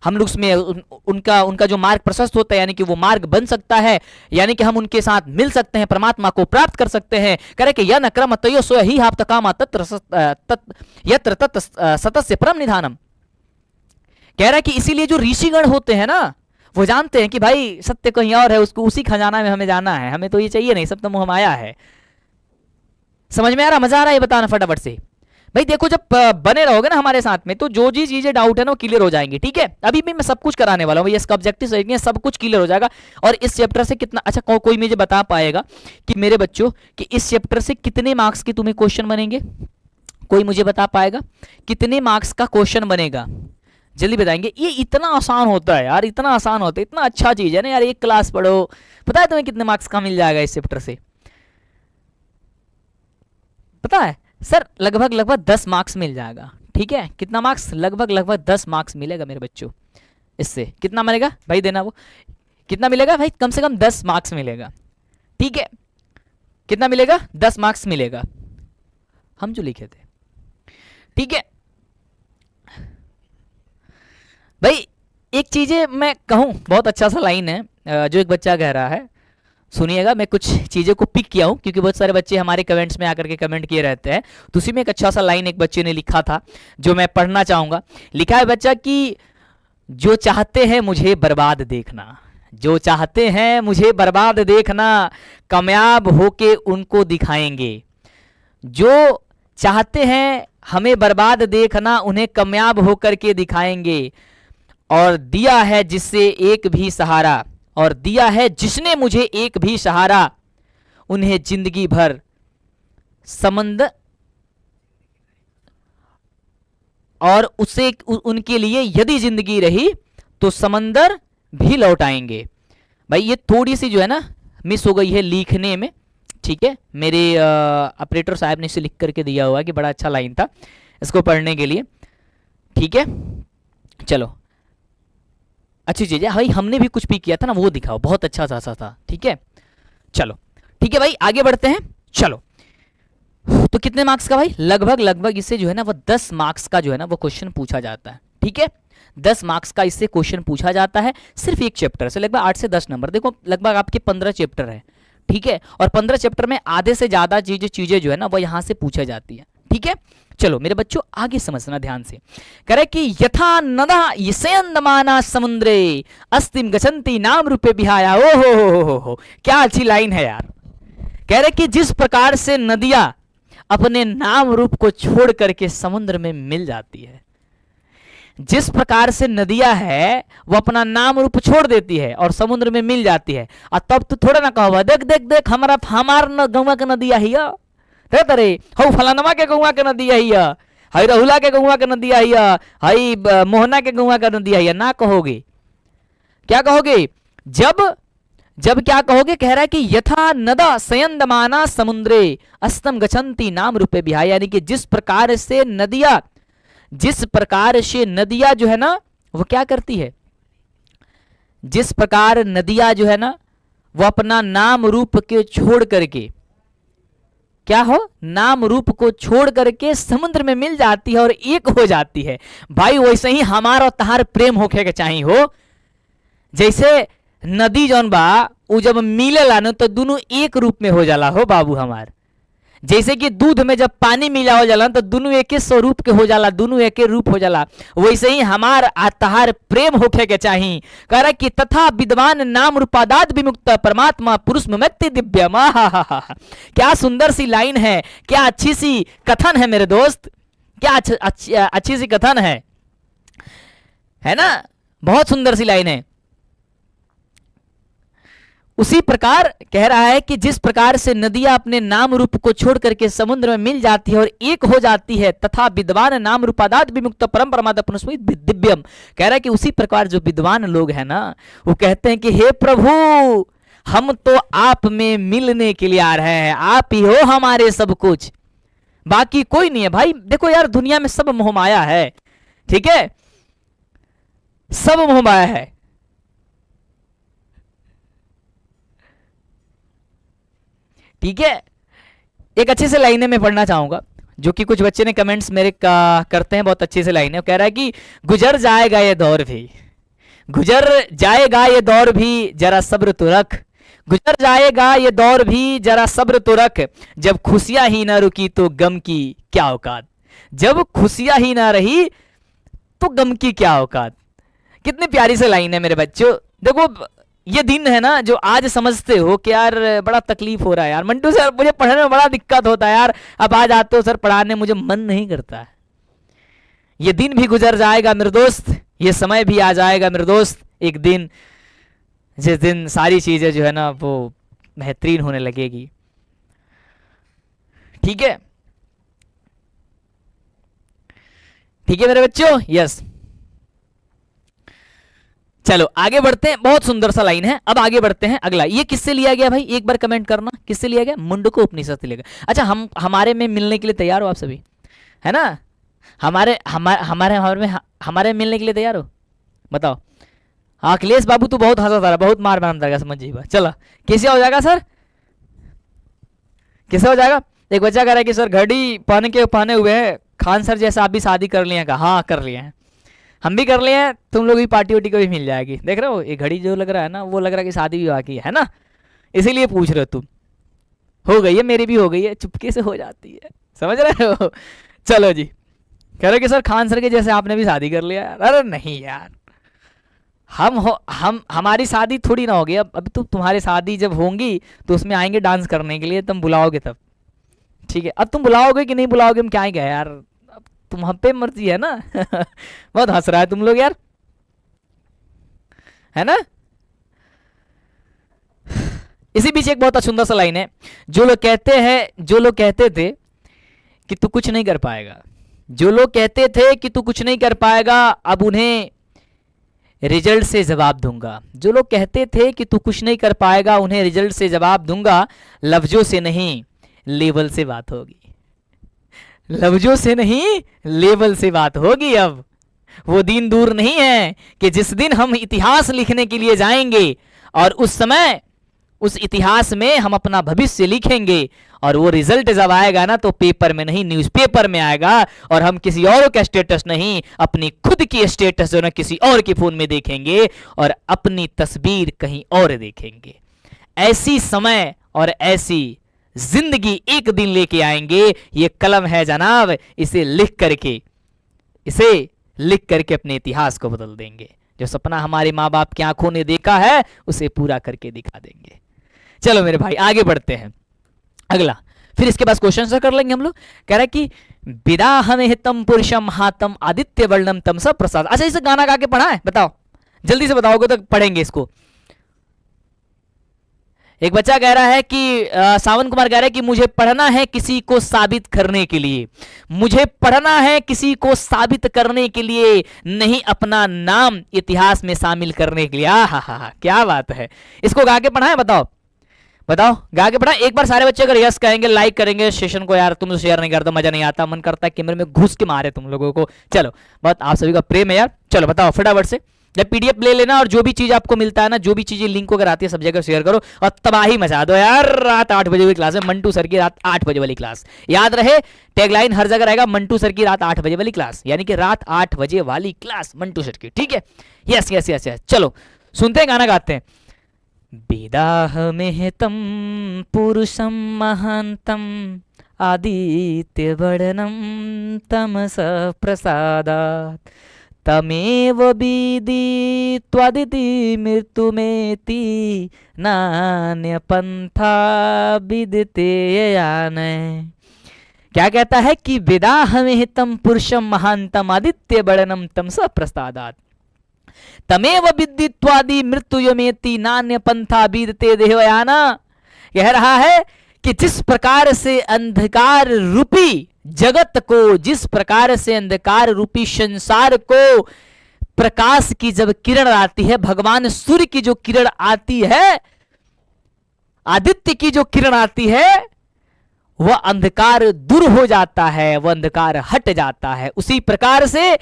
S1: हम लोग उसमें उनका जो मार्ग प्रशस्त होता है, यानी कि वो मार्ग बन सकता है, यानी कि हम उनके साथ मिल सकते हैं, परमात्मा को प्राप्त कर सकते हैं। करे कि यन क्रम तयो सो ही हाप्त कामा यत्र तत् सतस्य परम निधानम। कह रहा है कि इसीलिए जो ऋषिगण होते हैं ना, वो जानते हैं कि भाई सत्य कहीं और है, उसको उसी खजाना में हमें जाना है, हमें तो ये चाहिए नहीं, सब तो मोह माया है। समझ में आ रहा, मजा आ रहा है ये बताना फटाफट से। भाई देखो, जब बने रहोगे ना हमारे साथ में, तो जो जी चीजें डाउट है ना वो क्लियर हो जाएंगी। ठीक है, अभी भी मैं सब कुछ कराने वाला हूँ भैया, इसका ऑब्जेक्टिव सब कुछ क्लियर हो जाएगा। और इस चैप्टर से कितना अच्छा, कोई मुझे बता पाएगा कि मेरे बच्चों कि इस चैप्टर से कितने मार्क्स के तुम्हें क्वेश्चन बनेंगे? कोई मुझे बता पाएगा कितने मार्क्स का क्वेश्चन बनेगा? जल्दी बताएंगे। ये इतना आसान होता है यार, इतना आसान होता है, इतना अच्छा चीज है ना यार। एक क्लास पढ़ो, पता है तुम्हें कितने मार्क्स का मिल जाएगा इस चैप्टर से? पता है सर, लगभग 10 मार्क्स मिल जाएगा। ठीक है, कितना मार्क्स? लगभग 10 मार्क्स मिलेगा मेरे बच्चों। इससे कितना मिलेगा भाई, देना वो कितना मिलेगा भाई? कम से कम 10 मार्क्स मिलेगा। ठीक है, कितना मिलेगा? 10 मार्क्स मिलेगा, हम जो लिखे थे। ठीक है भाई, एक चीज मैं कहूं, बहुत अच्छा सा लाइन है जो एक बच्चा कह रहा है, सुनिएगा। मैं कुछ चीज़ों को पिक किया हूँ क्योंकि बहुत सारे बच्चे हमारे कमेंट्स में आकर के कमेंट किए रहते हैं। तो उसी में एक अच्छा सा लाइन एक बच्चे ने लिखा था जो मैं पढ़ना चाहूँगा। लिखा है बच्चा कि जो चाहते हैं मुझे बर्बाद देखना, जो चाहते हैं मुझे बर्बाद देखना, कामयाब होके उनको दिखाएंगे। जो चाहते हैं हमें बर्बाद देखना, उन्हें कामयाब होकर के दिखाएंगे। और दिया है जिससे एक भी सहारा, और दिया है जिसने मुझे एक भी सहारा, उन्हें जिंदगी भर समंदर, और उसे उनके लिए यदि जिंदगी रही तो समंदर भी लौटाएंगे। भाई ये थोड़ी सी जो है ना मिस हो गई है लिखने में। ठीक है, मेरे ऑपरेटर साहब ने इसे लिख करके दिया हुआ है कि बड़ा अच्छा लाइन था इसको पढ़ने के लिए। ठीक है, चलो अच्छी चीज है भाई, हमने भी कुछ भी किया था ना, वो दिखाओ, बहुत अच्छा सा था। ठीक है, चलो ठीक है भाई, आगे बढ़ते हैं। चलो, तो कितने मार्क्स का भाई? लगभग इससे जो है ना वो 10 मार्क्स का जो है ना वो क्वेश्चन पूछा जाता है। ठीक है, 10 मार्क्स का इससे क्वेश्चन पूछा जाता है, सिर्फ एक चैप्टर से। लगभग 8 से 10 नंबर। देखो लगभग आपके 15 चैप्टर है। ठीक है, और 15 चैप्टर में आधे से ज्यादा चीजें जो है ना वो यहां से पूछा जाती है। ठीक है, चलो मेरे बच्चों आगे समझना ध्यान से। कह रहे कि यथा नदा यसेन्दमाना समुद्रे अस्तिम गचंती नाम रूपे बिहाया। ओ हो, क्या अच्छी लाइन है यार। कह रहे कि जिस प्रकार से नदियां अपने नाम रूप को छोड़ करके समुद्र में मिल जाती है, जिस प्रकार से नदियां है वो अपना नाम रूप छोड़ देती है और समुद्र में मिल जाती है। और तब तो थोड़ा ना कहो देख देख देख हमार गौवा के नदिया हिया, रे हऊ फलानवा के गौवा के नदिया हिया, हई रहुला के गौवा के नदिया हिया, हई मोहना के गौवा के नदिया हिया। ना कहोगे, क्या कहोगे? जब क्या कहोगे? कह रहा है कि यथा नदा संयन्दमाना समुद्रे अस्तम गच्छन्ति नाम रूपे बिहाय, यानी कि जिस प्रकार से नदियां जो है ना वो क्या करती है, जिस प्रकार नदियां जो है ना वो अपना नाम रूप के छोड़ करके क्या हो, नाम रूप को छोड़ करके समुद्र में मिल जाती है और एक हो जाती है। भाई वैसे ही हमारा और तहार प्रेम होके के चाहिए हो। जैसे नदी जौन बा उ जब मिलेला न तो दोनों एक रूप में हो जाला हो बाबू हमार। जैसे कि दूध में जब पानी मिलावल जाला तो दोनों एके स्वरूप के हो जाला, दोनों एके रूप हो जाला। वैसे ही हमार तहार प्रेम होखे के चाहिए। कह रहा कि तथा विद्वान नाम रूपादात विमुक्त परमात्मा पुरुष ममत्ति दिव्य। क्या सुंदर सी लाइन है, क्या अच्छी सी कथन है मेरे दोस्त, क्या अच्छी सी कथन है ना, बहुत सुंदर सी लाइन है। उसी प्रकार कह रहा है कि जिस प्रकार से नदियां अपने नाम रूप को छोड़ करके समुद्र में मिल जाती है और एक हो जाती है, तथा विद्वान नाम रूपादात विमुक्त परम परमात्म दिव्यम, कह रहा है कि उसी प्रकार जो विद्वान लोग हैं ना, वो कहते हैं कि हे प्रभु, हम तो आप में मिलने के लिए आ रहे हैं, आप ही हो हमारे सब कुछ, बाकी कोई नहीं है। भाई देखो यार, दुनिया में सब मोह माया है, ठीक है, सब मोह माया है। ठीक है, एक अच्छे से लाइनें में पढ़ना चाहूंगा, जो कि कुछ बच्चे ने कमेंट्स मेरे करते हैं, बहुत अच्छे से लाइनें। कह रहा है कि गुजर जाएगा ये दौर भी, गुजर जाएगा ये दौर भी, जरा सब्र तो रख, गुजर जाएगा ये दौर भी, जरा सब्र तो रख, जब खुशियां ही ना रुकी तो गम की क्या औकात, जब खुशियां ही ना रही तो गम की क्या औकात। कितनी प्यारी से लाइन है मेरे बच्चों। देखो ये दिन है ना, जो आज समझते हो कि यार बड़ा तकलीफ हो रहा है यार, मंटू सर मुझे पढ़ने में बड़ा दिक्कत होता है यार, अब आज आते हो सर पढ़ाने, मुझे मन नहीं करता है। ये दिन भी गुजर जाएगा मेरे दोस्त, ये समय भी आ जाएगा मेरे दोस्त, एक दिन जिस दिन सारी चीजें जो है ना वो बेहतरीन होने लगेगी। ठीक है, ठीक है मेरे बच्चों, यस। चलो आगे बढ़ते हैं, बहुत सुंदर सा लाइन है। अब आगे बढ़ते हैं अगला, ये किससे लिया गया भाई, एक बार कमेंट करना, किससे लिया गया, मुंडको उपनिषद से लिया गया। अच्छा, हम हमारे में मिलने के लिए तैयार हो आप सभी, है ना, हमारे हमारे हमारे हमारे में हमारे मिलने के लिए तैयार हो, बताओ। हाँ अखिलेश बाबू तो बहुत हंसा था, बहुत मार मारता था, समझ जाइए। चलो कैसे हो जाएगा सर, कैसे हो जाएगा। एक बच्चा कह रहा है कि सर घड़ी पहने हुए हैं, खान सर जैसा आप भी शादी कर लिए हैं। हाँ कर लिए हैं, हम भी कर लिए हैं, तुम लोग भी पार्टी वार्टी को भी मिल जाएगी। देख रहे हो ये घड़ी जो लग रहा है ना, वो लग रहा है कि शादी भी बाकी है ना, इसीलिए पूछ रहे हो तुम। हो गई है, मेरी भी हो गई है, चुपके से हो जाती है, समझ रहे हो। चलो जी, कह रहे कि सर खान सर के जैसे आपने भी शादी कर लिया। अरे नहीं यार, हम हमारी शादी थोड़ी ना होगी अब तो तुम्हारी शादी जब होंगी तो उसमें आएंगे डांस करने के लिए, तुम बुलाओगे तब, ठीक है। अब तुम बुलाओगे कि नहीं बुलाओगे, हम क्या ही गए यार, अब तुम हम पे मर्जी है ना। बहुत हंस रहा है तुम लोग यार, है ना। इसी बीच एक बहुत सुंदर सा लाइन है, जो लोग कहते थे कि तू कुछ नहीं कर पाएगा, जो लोग कहते थे कि तू कुछ नहीं कर पाएगा, अब उन्हें रिजल्ट से जवाब दूंगा। जो लोग कहते थे कि तू कुछ नहीं कर पाएगा, उन्हें रिजल्ट से जवाब दूंगा। लफ्जों से नहीं लेवल से बात होगी, लफ्जों से नहीं लेवल से बात होगी। अब वो दिन दूर नहीं है कि जिस दिन हम इतिहास लिखने के लिए जाएंगे और उस समय उस इतिहास में हम अपना भविष्य लिखेंगे, और वो रिजल्ट जब आएगा ना तो पेपर में नहीं न्यूज़पेपर में आएगा, और हम किसी और का स्टेटस नहीं, अपनी खुद की स्टेटस जो ना किसी और के फोन में देखेंगे और अपनी तस्वीर कहीं और देखेंगे। ऐसी समय और ऐसी जिंदगी एक दिन लेके आएंगे। ये कलम है जनाब, इसे लिख करके अपने इतिहास को बदल देंगे। जो सपना हमारे माँ बाप की आंखों ने देखा है उसे पूरा करके दिखा देंगे। चलो मेरे भाई आगे बढ़ते हैं अगला, फिर इसके बाद क्वेश्चन आंसर कर लेंगे हम लोग। कह रहा है कि विदाहम हितम पुरुषम हातम आदित्य वर्णम तमसा प्रसाद। अच्छा इसे गाना गा के पढ़ा है, बताओ जल्दी से बताओगे तो पढ़ेंगे इसको। एक बच्चा कह रहा है कि सावन कुमार कह रहा है कि मुझे पढ़ना है किसी को साबित करने के लिए, मुझे पढ़ना है किसी को साबित करने के लिए, नहीं अपना नाम इतिहास में शामिल करने के लिए। हा क्या बात है, इसको गा के पढ़ा है, बताओ बताओ गा के पढ़ा। एक बार सारे बच्चे अगर यस कहेंगे, लाइक करेंगे सेशन को। यार तुम तो शेयर नहीं करते, मजा नहीं आता, मन करता है कैमरे में घुस के मारे तुम लोगों को। चलो बहुत आप सभी का प्रेम है यार। चलो बताओ फटाफट से, जब पीडीएफ ले लेना और जो भी चीज आपको मिलता है ना, जो भी चीजें लिंक अगर आती है सब जगह शेयर करो और तबाही मचा दो यार। रात 8 बजे वाली क्लास है, मंटू सर की रात 8 बजे वाली क्लास, याद रहे टैगलाइन हर जगह रहेगा, मंटू सर की रात 8 बजे वाली क्लास, यानी कि रात 8 बजे वाली क्लास मंटू सर की, ठीक है। यस यस यस यस, चलो सुनते हैं, गाना गाते हैं। विदाहमेहतं पुरुषं महान्तं आदित्यवर्णं तमसः प्रसादात् तमेव विदि त्वदिति मृत्युमेति नान्यपन्था विदिते यानय। क्या कहता है कि विदाहमेहतं पुरुषं महान्तं आदित्यवर्णं तमसः प्रसादात्, तमेव विदित्वादि मृत्युयमेति नान्य पंथा बीदते देहयाना। कह रहा है कि जिस प्रकार से अंधकार रूपी जगत को, जिस प्रकार से अंधकार रूपी संसार को प्रकाश की जब किरण आती है, भगवान सूर्य की जो किरण आती है, आदित्य की जो किरण आती है, वह अंधकार दूर हो जाता है, वह अंधकार हट जाता है। उसी प्रकार से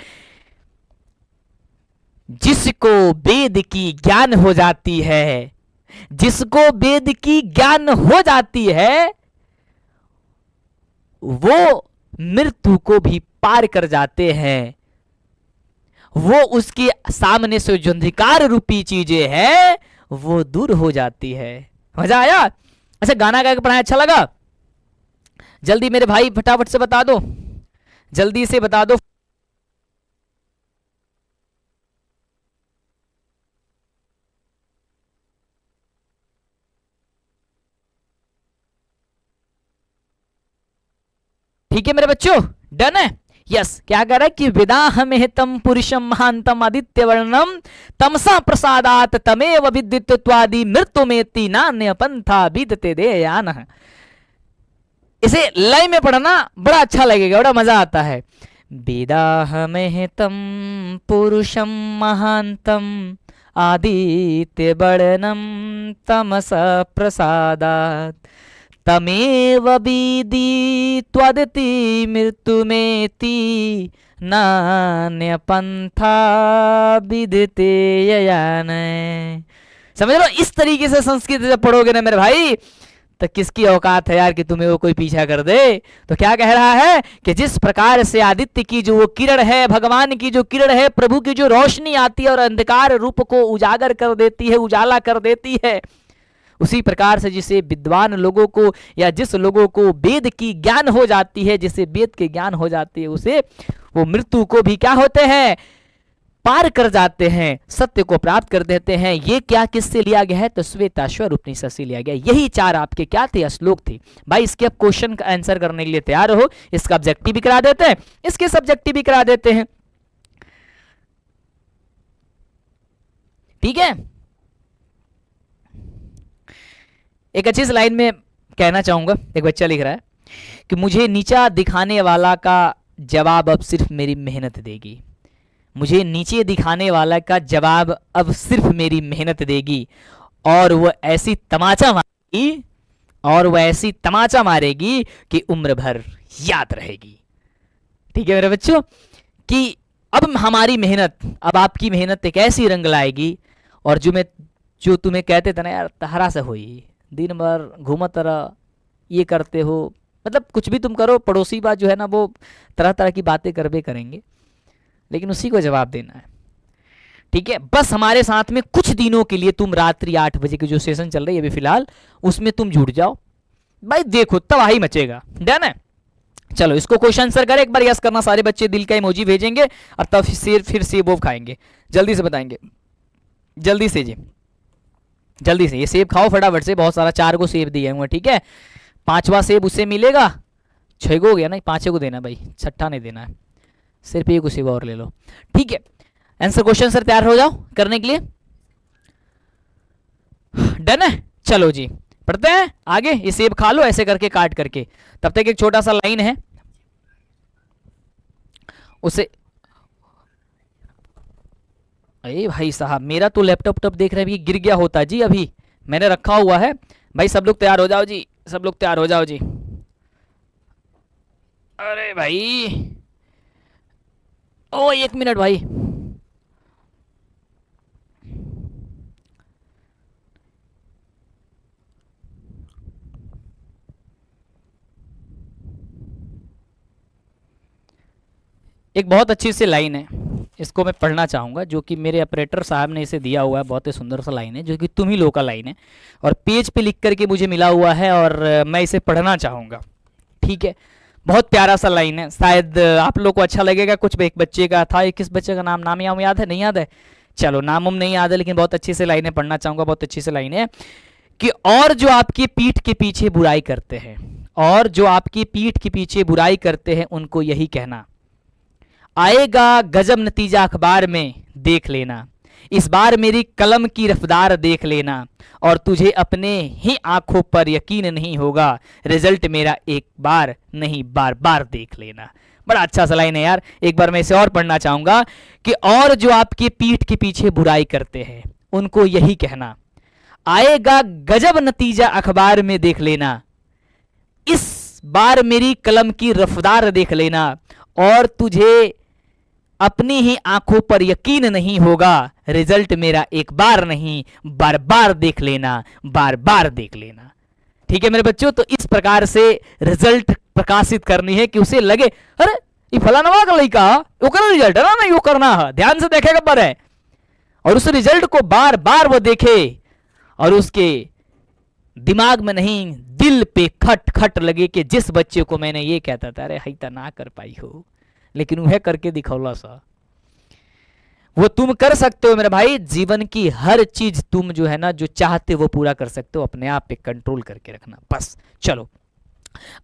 S1: जिसको वेद की ज्ञान हो जाती है, जिसको वेद की ज्ञान हो जाती है, वो मृत्यु को भी पार कर जाते हैं। वो उसके सामने से जो अंधकार रूपी चीजें हैं वो दूर हो जाती है। मजा आया? अच्छा, गाना गा के पढ़ाया, अच्छा लगा? जल्दी मेरे भाई फटाफट से बता दो, जल्दी से बता दो। ठीक है मेरे बच्चों, डन है? यस। क्या कह रहा है कि विदाहमेहतम पुरुषम महांतम आदित्य वर्णम तमसा प्रसादात तमेव विदित्वादि मृत्युमेति नान्य पंथा विदते देयान। इसे लय में पढ़ना बड़ा अच्छा लगेगा, बड़ा मजा आता है। विदाहमेहतम पुरुषम महांतम आदित्य वर्णम तमसा प्रसादात तमेव विदित्वादिति मृत्युमेति नान्य पंथा विदते ययान। समझ लो, इस तरीके से संस्कृत जब पढ़ोगे ना मेरे भाई, तो किसकी औकात है यार कि तुम्हें वो कोई पीछा कर दे। तो क्या कह रहा है कि जिस प्रकार से आदित्य की जो वो किरण है, भगवान की जो किरण है, प्रभु की जो रोशनी आती है और अंधकार रूप को उजागर कर देती है, उजाला कर देती है, उसी प्रकार से जिसे विद्वान लोगों को या जिस लोगों को वेद की ज्ञान हो जाती है, जिसे वेद के ज्ञान हो जाती है, उसे वो मृत्यु को भी क्या होते हैं, पार कर जाते हैं, सत्य को प्राप्त कर देते हैं। ये क्या किससे लिया गया है? तो श्वेताश्वर उपनिषद से लिया गया। यही चार आपके क्या थे? श्लोक थे भाई। इसके अब क्वेश्चन का आंसर करने के लिए तैयार हो। इसका ऑब्जेक्टिव भी करा देते हैं, इसके सब्जेक्टिव भी करा देते हैं। ठीक है, एक अच्छी सी लाइन में कहना चाहूंगा। एक बच्चा लिख रहा है कि मुझे नीचा दिखाने वाला का जवाब अब सिर्फ मेरी मेहनत देगी। मुझे नीचे दिखाने वाला का जवाब अब सिर्फ मेरी मेहनत देगी, और वह ऐसी तमाचा मारेगी, और वह ऐसी तमाचा मारेगी कि उम्र भर याद रहेगी। ठीक है मेरे बच्चों, कि अब हमारी मेहनत, अब आपकी मेहनत एक ऐसी रंग लाएगी, और जो तुम्हें कहते थे ना यार तहरा से हुई, दिन भर घूमत रह, ये करते हो, मतलब कुछ भी तुम करो, पड़ोसी बात जो है ना वो तरह तरह की बातें करबे करेंगे, लेकिन उसी को जवाब देना है। ठीक है, बस हमारे साथ में कुछ दिनों के लिए तुम रात्रि 8 बजे की जो सेशन चल रही है अभी फिलहाल, उसमें तुम जुड़ जाओ भाई, देखो तबाही मचेगा। डन है? चलो इसको क्वेश्चन आंसर करें एक बार, यस करना सारे बच्चे, दिल का इमोजी भेजेंगे और तब फिर सेब वो खाएंगे। जल्दी से बताएंगे, जल्दी से जी, जल्दी से ये सेब खाओ फटाफट से। बहुत सारा 4 को सेब दिए हुए, ठीक है? 5वां सेब उससे मिलेगा, 6 को हो गया ना, 5 को देना भाई, 6ठा नहीं देना है, सिर्फ 1 सेब और ले लो। ठीक है, आंसर क्वेश्चन सर तैयार हो जाओ करने के लिए। डन है? चलो जी पढ़ते हैं आगे। ये सेब खा लो ऐसे करके काट करके, तब तक एक छोटा सा लाइन है उसे। अरे भाई साहब, मेरा तो लैपटॉप टॉप देख रहे हैं गिर गया होता जी, अभी मैंने रखा हुआ है। भाई सब लोग तैयार हो जाओ जी, सब लोग तैयार हो जाओ जी। अरे भाई, ओ 1 मिनट भाई, एक बहुत अच्छी सी लाइन है, इसको मैं पढ़ना चाहूँगा, जो कि मेरे ऑपरेटर साहब ने इसे दिया हुआ है। बहुत ही सुंदर सा लाइन है, जो कि तुम ही लोग का लाइन है, और पेज पे लिख करके मुझे मिला हुआ है, और मैं इसे पढ़ना चाहूँगा। ठीक है, बहुत प्यारा सा लाइन है, शायद आप लोग को अच्छा लगेगा। कुछ एक बच्चे का था, किस बच्चे का नाम याद है? नहीं याद है? चलो नाम नहीं याद है, लेकिन बहुत अच्छी से लाइनें पढ़ना चाहूँगा। बहुत अच्छी सी लाइन है कि और जो आपकी पीठ के पीछे बुराई करते हैं, और जो आपकी पीठ के पीछे बुराई करते हैं, उनको यही कहना, आएगा गजब नतीजा अखबार में देख लेना। इस बार मेरी कलम की रफ्तार देख लेना और तुझे अपने ही आंखों पर यकीन नहीं होगा, रिजल्ट मेरा एक बार नहीं बार बार देख लेना। बड़ा अच्छा सा लाइन है यार, एक बार मैं इसे और पढ़ना चाहूंगा कि और जो आपकी पीठ के पीछे बुराई करते हैं उनको यही कहना, आएगा गजब नतीजा अखबार में देख लेना, इस बार मेरी कलम की रफ्तार देख लेना और तुझे अपनी ही आंखों पर यकीन नहीं होगा, रिजल्ट मेरा एक बार नहीं बार बार देख लेना, बार बार देख लेना। ठीक है मेरे बच्चों, तो इस प्रकार से रिजल्ट प्रकाशित करनी है कि उसे लगे अरे ये फलाना का लड़का वो कर रिजल्ट है ना, नहीं वो करना है, ध्यान से देखेगा पर है, और उस रिजल्ट को बार बार वो देखे और उसके दिमाग में नहीं दिल पे खट खट लगे कि जिस बच्चे को मैंने ये कहता था अरे हईता ना कर पाई हो, लेकिन वह करके दिखौला सा। वो तुम कर सकते हो मेरे भाई, जीवन की हर चीज तुम जो है ना जो चाहते वो पूरा कर सकते हो, अपने आप पे कंट्रोल करके रखना बस। चलो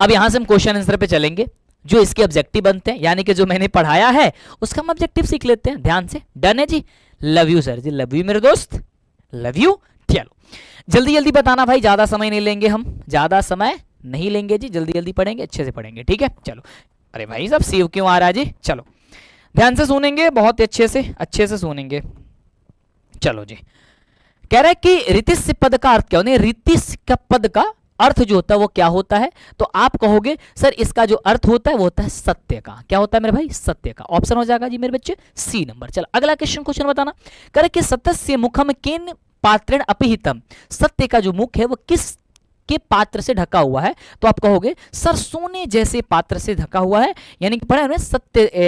S1: अब यहां से हम क्वेश्चन आंसर पे चलेंगे, जो इसके ऑब्जेक्टिव बनते हैं, यानी कि जो मैंने पढ़ाया है उसका हम ऑब्जेक्टिव सीख लेते हैं ध्यान से। डन है जी, love you sir ji, love you मेरे दोस्त, लव यू। चलो जल्दी जल्दी बताना भाई, ज्यादा समय नहीं लेंगे, हम ज्यादा समय नहीं लेंगे जी, जल्दी जल्दी पढ़ेंगे, अच्छे से पढ़ेंगे, ठीक है। चलो अरे भाई सब सेव क्यों आ रहा है जी, चलो ध्यान से सुनेंगे, बहुत अच्छे से सुनेंगे। चलो जी, कह रहा है कि रीतिश पद का अर्थ क्या होता है, रीतिश का पद का अर्थ जो होता है वो क्या होता है, तो आप कहोगे सर इसका जो अर्थ होता है वो होता है सत्य का। क्या होता है मेरे भाई, सत्य का। ऑप्शन हो जाएगा जी मेरे बच्चे सी नंबर। चलो अगला क्वेश्चन बताना, कह रहे कि सत्यस्य मुखम केन पात्रेण अपिहितम, सत्य का जो मुख है वो किस के पात्र से ढका हुआ है, तो आप कहोगे सर सोने जैसे पात्र से ढका हुआ है, यानी कि पढ़ा है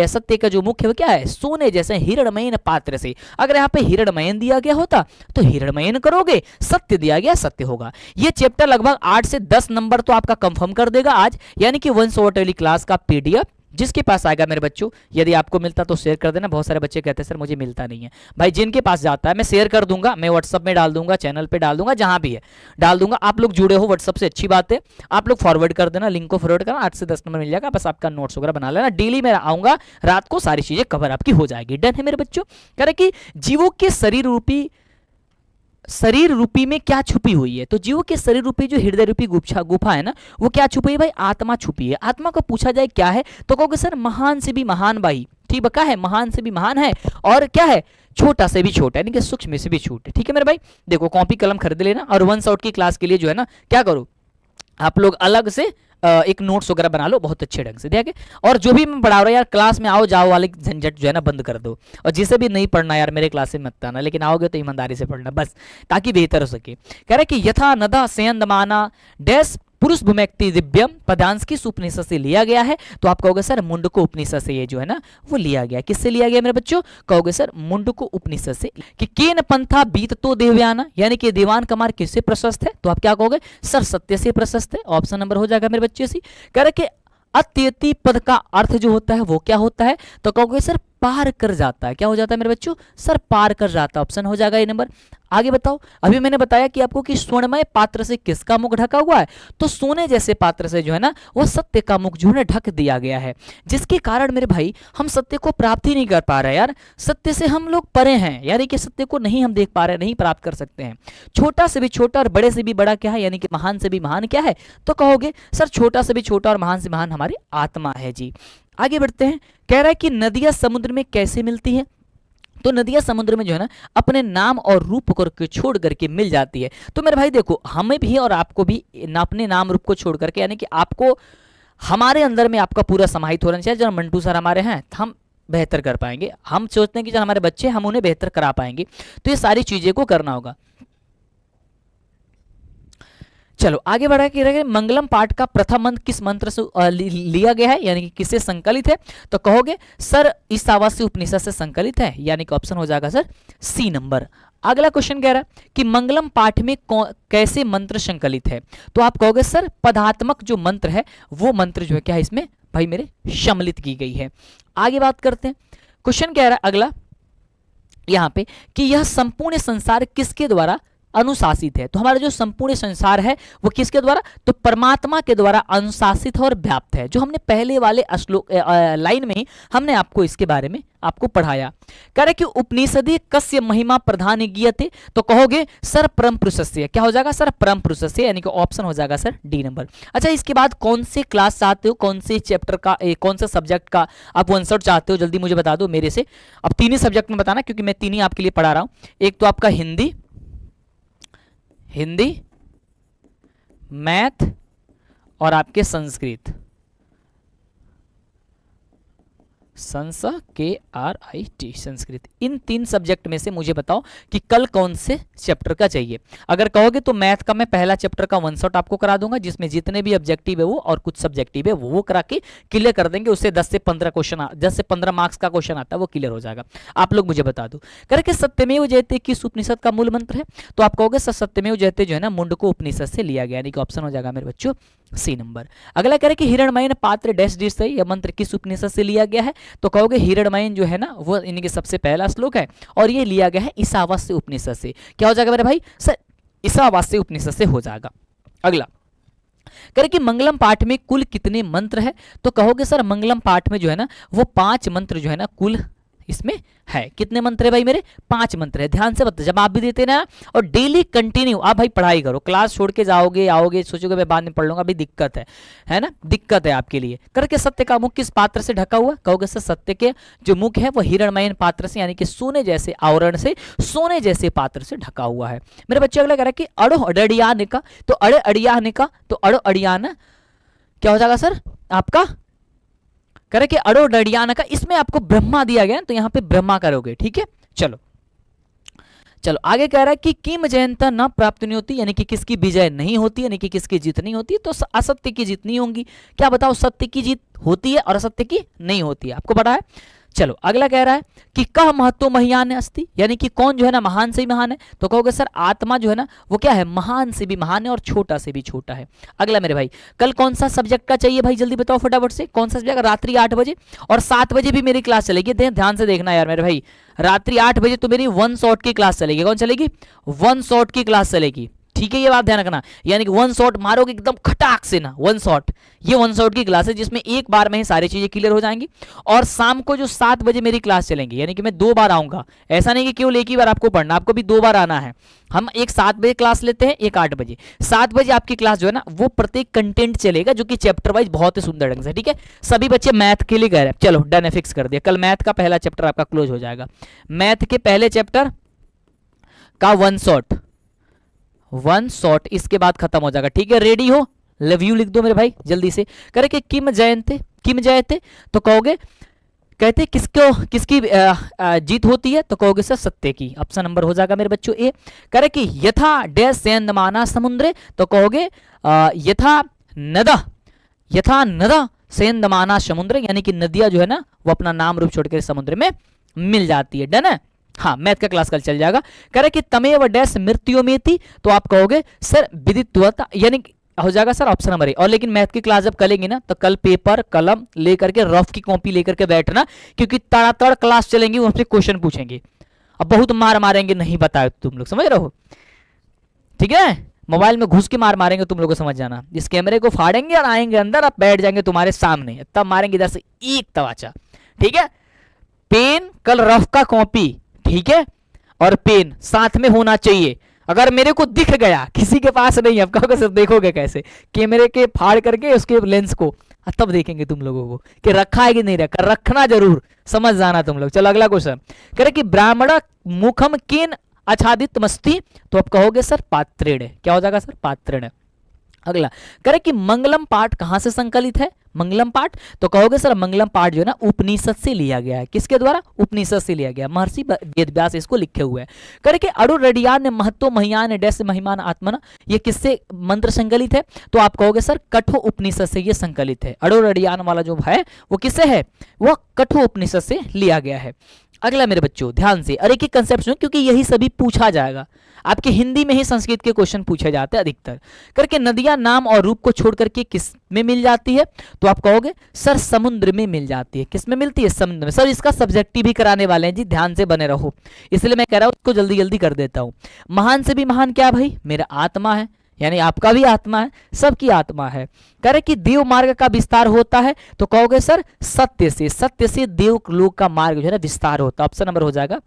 S1: सत्य का जो मुख है वो क्या है, सोने जैसे हिरणमयन पात्र से। अगर यहाँ पे हिरणमयन दिया गया होता तो हिरणमयन करोगे, सत्य दिया गया सत्य होगा। ये चैप्टर लगभग 8 से 10 नंबर तो आपका कंफर्म कर देगा आज, यानी कि 1 शॉर्ट वाली क्लास का पीडीएफ जिसके पास आएगा मेरे बच्चों, यदि आपको मिलता तो शेयर कर देना। बहुत सारे बच्चे कहते हैं सर मुझे मिलता नहीं है, भाई जिनके पास जाता है मैं शेयर कर दूंगा, मैं व्हाट्सअप में डाल दूंगा, चैनल पे डाल दूंगा, जहां भी है डाल दूंगा। आप लोग जुड़े हो व्हाट्सअप से, अच्छी बात है, आप लोग फॉरवर्ड कर देना, लिंक को फॉरवर्ड करना, 8 से 10 नंबर मिल जाएगा, बस आपका नोट्स वगैरह बना लेना। डेली मैं आऊंगा, रात को सारी चीजें कवर आपकी हो जाएगी। डन है मेरे बच्चों। कह रहे कि जीवों के शरीर रूपी में क्या छुपी हुई है, तो जीवों के शरीर रूपी जो हृदय रूपी गुफा है ना, वो क्या छुपी है भाई, आत्मा छुपी है। आत्मा को पूछा जाए क्या है, तो कहोगे सर महान से भी महान भाई, ठीक बका है, महान से भी महान है, और क्या है छोटा से भी छोटा, यानी कि सूक्ष्म से भी छोटे। ठीक है मेरे भाई, देखो कॉपी कलम खरीद लेना, और 1 शॉट की क्लास के लिए जो है ना क्या करो, आप लोग अलग से एक नोट्स वगैरह बना लो बहुत अच्छे ढंग से, ठीक है। और जो भी मैं पढ़ा रहा हूँ यार, क्लास में आओ जाओ वाले झंझट जो है ना बंद कर दो, और जिसे भी नहीं पढ़ना यार मेरे क्लास में मत आना, लेकिन आओगे तो ईमानदारी से पढ़ना बस, ताकि बेहतर हो सके। कह रहे कि यथा नदा सेयंदमाना डैश पुरुष भूमेक्ति दिव्यम पदांश की उपनिषद से लिया गया है, तो आप कहोगे सर मुंडको उपनिषद से ये जो है ना वो लिया गया। किससे लिया गया मेरे बच्चों, कहोगे सर मुंडको उपनिषद से। कि केन पंथा बीत तो देवयाना, यानी कि देवान का मार्ग किससे प्रशस्त है, तो आप क्या कहोगे सर सत्य से प्रशस्त है। ऑप्शन नंबर हो जाएगा मेरे बच्चे सी। कह रहे कि अत्यति पद का अर्थ जो होता है वो क्या होता है, तो कहोगे सर पार कर जाता है। क्या हो जाता है मेरे बच्चों, सर पार कर जाता है। ऑप्शन हो जाएगा ये नंबर। आगे बताओ, अभी मैंने बताया कि आपको कि स्वर्णमय पात्र से किसका मुख ढका हुआ है, तो सोने जैसे पात्र से जो है ना वो सत्य का मुख जो है ढक दिया गया है, जिसके कारण मेरे भाई हम सत्य को प्राप्त ही नहीं कर पा रहे यार, सत्य से हम लोग परे हैं, यानी कि सत्य को नहीं हम देख पा रहे, नहीं प्राप्त कर सकते हैं। छोटा से भी छोटा और बड़े से भी बड़ा क्या है, यानी कि महान से भी महान क्या है, तो कहोगे सर छोटा से भी छोटा और महान से महान हमारी आत्मा है जी। आगे बढ़ते हैं, कह रहा है कि नदियां समुद्र में कैसे मिलती है, तो नदियां समुद्र में जो है ना अपने नाम और रूप को छोड़ करके मिल जाती है। तो मेरे भाई देखो, हमें भी और आपको भी अपने नाम रूप को छोड़ करके, यानी कि आपको हमारे अंदर में आपका पूरा समाहित होना चाहिए। जब मंटू सर हमारे हैं हम बेहतर कर पाएंगे, हम सोचते हैं कि जब हमारे बच्चे हम उन्हें बेहतर करा पाएंगे, तो ये सारी चीजें को करना होगा। चलो आगे बढ़ा कि मंगलम पाठ का प्रथम मंत्र किस मंत्र से लिया गया है, यानी कि किससे संकलित है, तो कहोगे सर ईशावास्य उपनिषद से संकलित है, यानी कि ऑप्शन हो जाएगा सर सी नंबर। अगला क्वेश्चन कह रहा है कि मंगलम पाठ में कैसे मंत्र संकलित है, तो आप कहोगे सर पदात्मक जो मंत्र है वो मंत्र जो है क्या है इसमें भाई मेरे सम्मिलित की गई है। आगे बात करते हैं, क्वेश्चन कह रहा है अगला यहां पे कि यह संपूर्ण संसार किसके द्वारा अनुशासित है, तो हमारा जो संपूर्ण संसार है वो किसके द्वारा, तो परमात्मा के द्वारा अनुशासित है और व्याप्त है, जो हमने पहले वाले श्लोक लाइन में ही हमने आपको इसके बारे में आपको पढ़ाया। कह रहे कि उपनिषदे कस्य महिमा प्रधान गीयते, तो कहोगे सर परम पुरुषस्य। क्या हो जाएगा सर? परम पुरुषस्य, यानी कि ऑप्शन हो जाएगा सर डी नंबर। अच्छा, इसके बाद कौन से क्लास चाहते हो, कौन से चैप्टर का, कौन से सब्जेक्ट का आप वन शॉट चाहते हो, जल्दी मुझे बता दो मेरे से। अब तीन ही सब्जेक्ट में बताना, क्योंकि मैं तीन ही आपके लिए पढ़ा रहा हूं। एक तो आपका हिंदी, मैथ और आपके संस्कृत, KRIT संस्कृत। इन तीन सब्जेक्ट में से मुझे बताओ कि कल कौन से चैप्टर का चाहिए। अगर कहोगे तो मैथ का मैं पहला चैप्टर का वन शॉट आपको करा दूंगा, जिसमें जितने भी ऑब्जेक्टिव है वो और कुछ सब्जेक्टिव है वो करा के क्लियर कर देंगे। उससे 10 से 15 क्वेश्चन, 10 से 15 मार्क्स का क्वेश्चन आता है, वो क्लियर हो जाएगा। आप लोग मुझे बता दो, करके सत्यमेव जयते किस उपनिषद का मूल मंत्र है, तो आप कहोगे सर सत्यमेव जयते जो है ना मुंडको उपनिषद से लिया गया, यानी कि ऑप्शन हो जाएगा मेरे बच्चों सी नंबर। अगला कह रहे कि हिरण्मयन पात्र डैश डिश से यह मंत्र किस उपनिषद से लिया गया है, तो कहोगे हिरण्मयन जो है ना वो इनके सबसे पहला श्लोक है और ये लिया गया है ईशावास्य उपनिषद से। क्या हो जाएगा मेरे भाई? सर ईशावास्य उपनिषद से हो जाएगा। अगला कह रहे कि मंगलम पाठ में कुल कितने मंत्र है, तो कहोगे सर मंगलम पाठ में जो है ना वो 5 मंत्र जो है ना कुल इसमें है। कितने मंत्र है भाई मेरे? 5 मंत्र है। ध्यान से बता, जब आप भी देते ना और डेली कंटिन्यू आप भाई पढ़ाई करो, क्लास छोड़ के जाओगे आओगे सोचोगे मैं बाद में पढ़ लूंगा, अभी दिक्कत है ना, दिक्कत है आपके लिए। करके सत्य का मुख किस पात्र से ढका हुआ, कहोगे सर सत्य के जो मुख है वो हिरण्मयन पात्र से, यानी कि सोने जैसे आवरण से, सोने जैसे पात्र से ढका हुआ है। मेरे बच्चे अगला कह रहा है कि अड़ो अड़ियान का, तो अड़े अड़ियान का, तो अड़ो अड़ियान क्या हो जाएगा सर आपका? कह रहे कि अड़ो डडियाना का, इसमें आपको ब्रह्मा दिया गया तो यहां पे ब्रह्मा करोगे। ठीक है, चलो आगे कह रहा है कि किम जयंता न प्राप्त नहीं होती, यानी कि किसकी विजय नहीं होती, यानी कि किसकी जीत नहीं होती, तो असत्य की जीत नहीं होगी। क्या बताओ? सत्य की जीत होती है और असत्य की नहीं होती है, आपको पता है। चलो अगला कह रहा है कि कह महत्व महियान अस्ति, यानी कि कौन जो है ना महान से भी महान है, तो कहोगे सर आत्मा जो है ना वो क्या है? महान से भी महान है और छोटा से भी छोटा है। अगला मेरे भाई कल कौन सा सब्जेक्ट का चाहिए भाई, जल्दी बताओ फटाफट से, कौन सा सब्जेक्ट? रात्रि 8 बजे और 7 बजे भी मेरी क्लास चलेगी। ध्यान से देखना यार मेरे भाई, रात्रि 8 बजे तो मेरी वन शॉट की क्लास चलेगी। कौन चलेगी? वन शॉट की क्लास चलेगी। ठीक है, ये बात ध्यान रखना, यानी कि वन शॉट मारोगे एकदम खटाक से ना, वन शॉट। ये वन शॉट की क्लास है जिसमें एक बार में ही सारी चीजें क्लियर हो जाएंगी। और शाम को जो 7 बजे मेरी क्लास चलेंगी, यानी कि मैं 2 बार आऊंगा, ऐसा नहीं कि केवल एक ही बार आपको पढ़ना, आपको भी 2 बार आना है। हम एक 7 बजे क्लास लेते हैं, एक 8 बजे। 7 बजे आपकी क्लास जो है ना वो प्रत्येक कंटेंट चलेगा, जो कि चैप्टर वाइज बहुत ही सुंदर ढंग से। ठीक है, सभी बच्चे मैथ के लिए कह रहे हैं, चलो डन है, फिक्स कर दिया। कल मैथ का पहला चैप्टर आपका क्लोज हो जाएगा। मैथ के पहले चैप्टर का वन शॉट इसके बाद खत्म हो जाएगा। ठीक है, रेडी हो? लव यू लिख दो मेरे भाई जल्दी से। करे कि किम जयते, तो कहोगे कहते किसकी जीत होती है, तो कहोगे सर सत्य की। ऑप्शन नंबर हो जाएगा मेरे बच्चों ए। करे कि यथा डैश सेंदमाना समुद्रे, तो कहोगे यथा नदा सेंदमाना समुद्र, यानी कि नदियां जो है ना वो अपना नाम रूप छोड़कर समुद्र में मिल जाती है। डन है? हाँ, मैथ का क्लास कल चल जाएगा। कह रहे कि तमेव डैश मृत्यु में थी, तो आप कहोगे सर विदित्वता, यानी हो जाएगा सर ऑप्शन नंबर ए। और लेकिन मैथ की क्लास जब करेंगे ना तो कल पेपर कलम लेकर के, रफ की कॉपी लेकर के बैठना, क्योंकि तड़ातड़ क्लास चलेंगी, वहां से क्वेश्चन पूछेंगे। अब बहुत मार मारेंगे, नहीं बताए तुम लोग, समझ रहे हो? ठीक है, मोबाइल में घुस के मार मारेंगे, तुम लोग को समझ जाना। इस कैमरे को फाड़ेंगे और आएंगे अंदर, अब बैठ जाएंगे तुम्हारे सामने, तब मारेंगे इधर से एक तवाचा। ठीक है, पेन कल रफ का कॉपी, ठीक है, और पेन साथ में होना चाहिए। अगर मेरे को दिख गया, किसी के पास नहीं है, आपका सिर्फ देखोगे कैसे, कैमरे के फाड़ करके उसके लेंस को, तब देखेंगे तुम लोगों को कि रखा है कि नहीं रखा। रखना जरूर, समझ जाना तुम लोग। चलो अगला क्वेश्चन कह रहे कि ब्राह्मण मुखम किन आच्छादित मस्ती, तो आप कहोगे सर पात्रेण। क्या हो जाएगा सर? पात्रेण। अगला कह रहे कि मंगलम पाठ कहां से संकलित है, मंगलम पाठ, तो कहोगे सर मंगलम पाठ जो है ना उपनिषद से लिया गया है। किसके द्वारा? उपनिषद से लिया गया, महर्षि वेदव्यास इसको लिखे हुए हैं। कह रहे कि अड़ु रडियान महत्व महियान डैश महिमान आत्मना, ये किससे मंत्र संकलित है, तो आप कहोगे सर कठो उपनिषद से ये संकलित है। अड़ु रडियान वाला जो है वो किससे है? वह कठो उपनिषद से लिया गया है। अगला मेरे बच्चों ध्यान से, और एक एक कंसेप्ट सुनो, क्योंकि यही सभी पूछा जाएगा आपके हिंदी में ही, संस्कृत के क्वेश्चन पूछे जाते हैं अधिकतर। करके नदियां नाम और रूप को छोड़ करके किस में मिल जाती है, तो आप कहोगे सर समुद्र में मिल जाती है। किस में मिलती है? समुद्र में। सर इसका सब्जेक्टिव भी कराने वाले हैं जी, ध्यान से बने रहो, इसलिए मैं कह रहा हूं उसको जल्दी जल्दी कर देता हूं। महान से भी महान क्या भाई? मेरा आत्मा है, यानी आपका भी आत्मा है, सबकी आत्मा है। कह रहे कि देव मार्ग का विस्तार होता है, तो कहोगे सर सत्य से देव लोक का मार्ग जो है ना विस्तार होता है। ऑप्शन नंबर हो जाएगा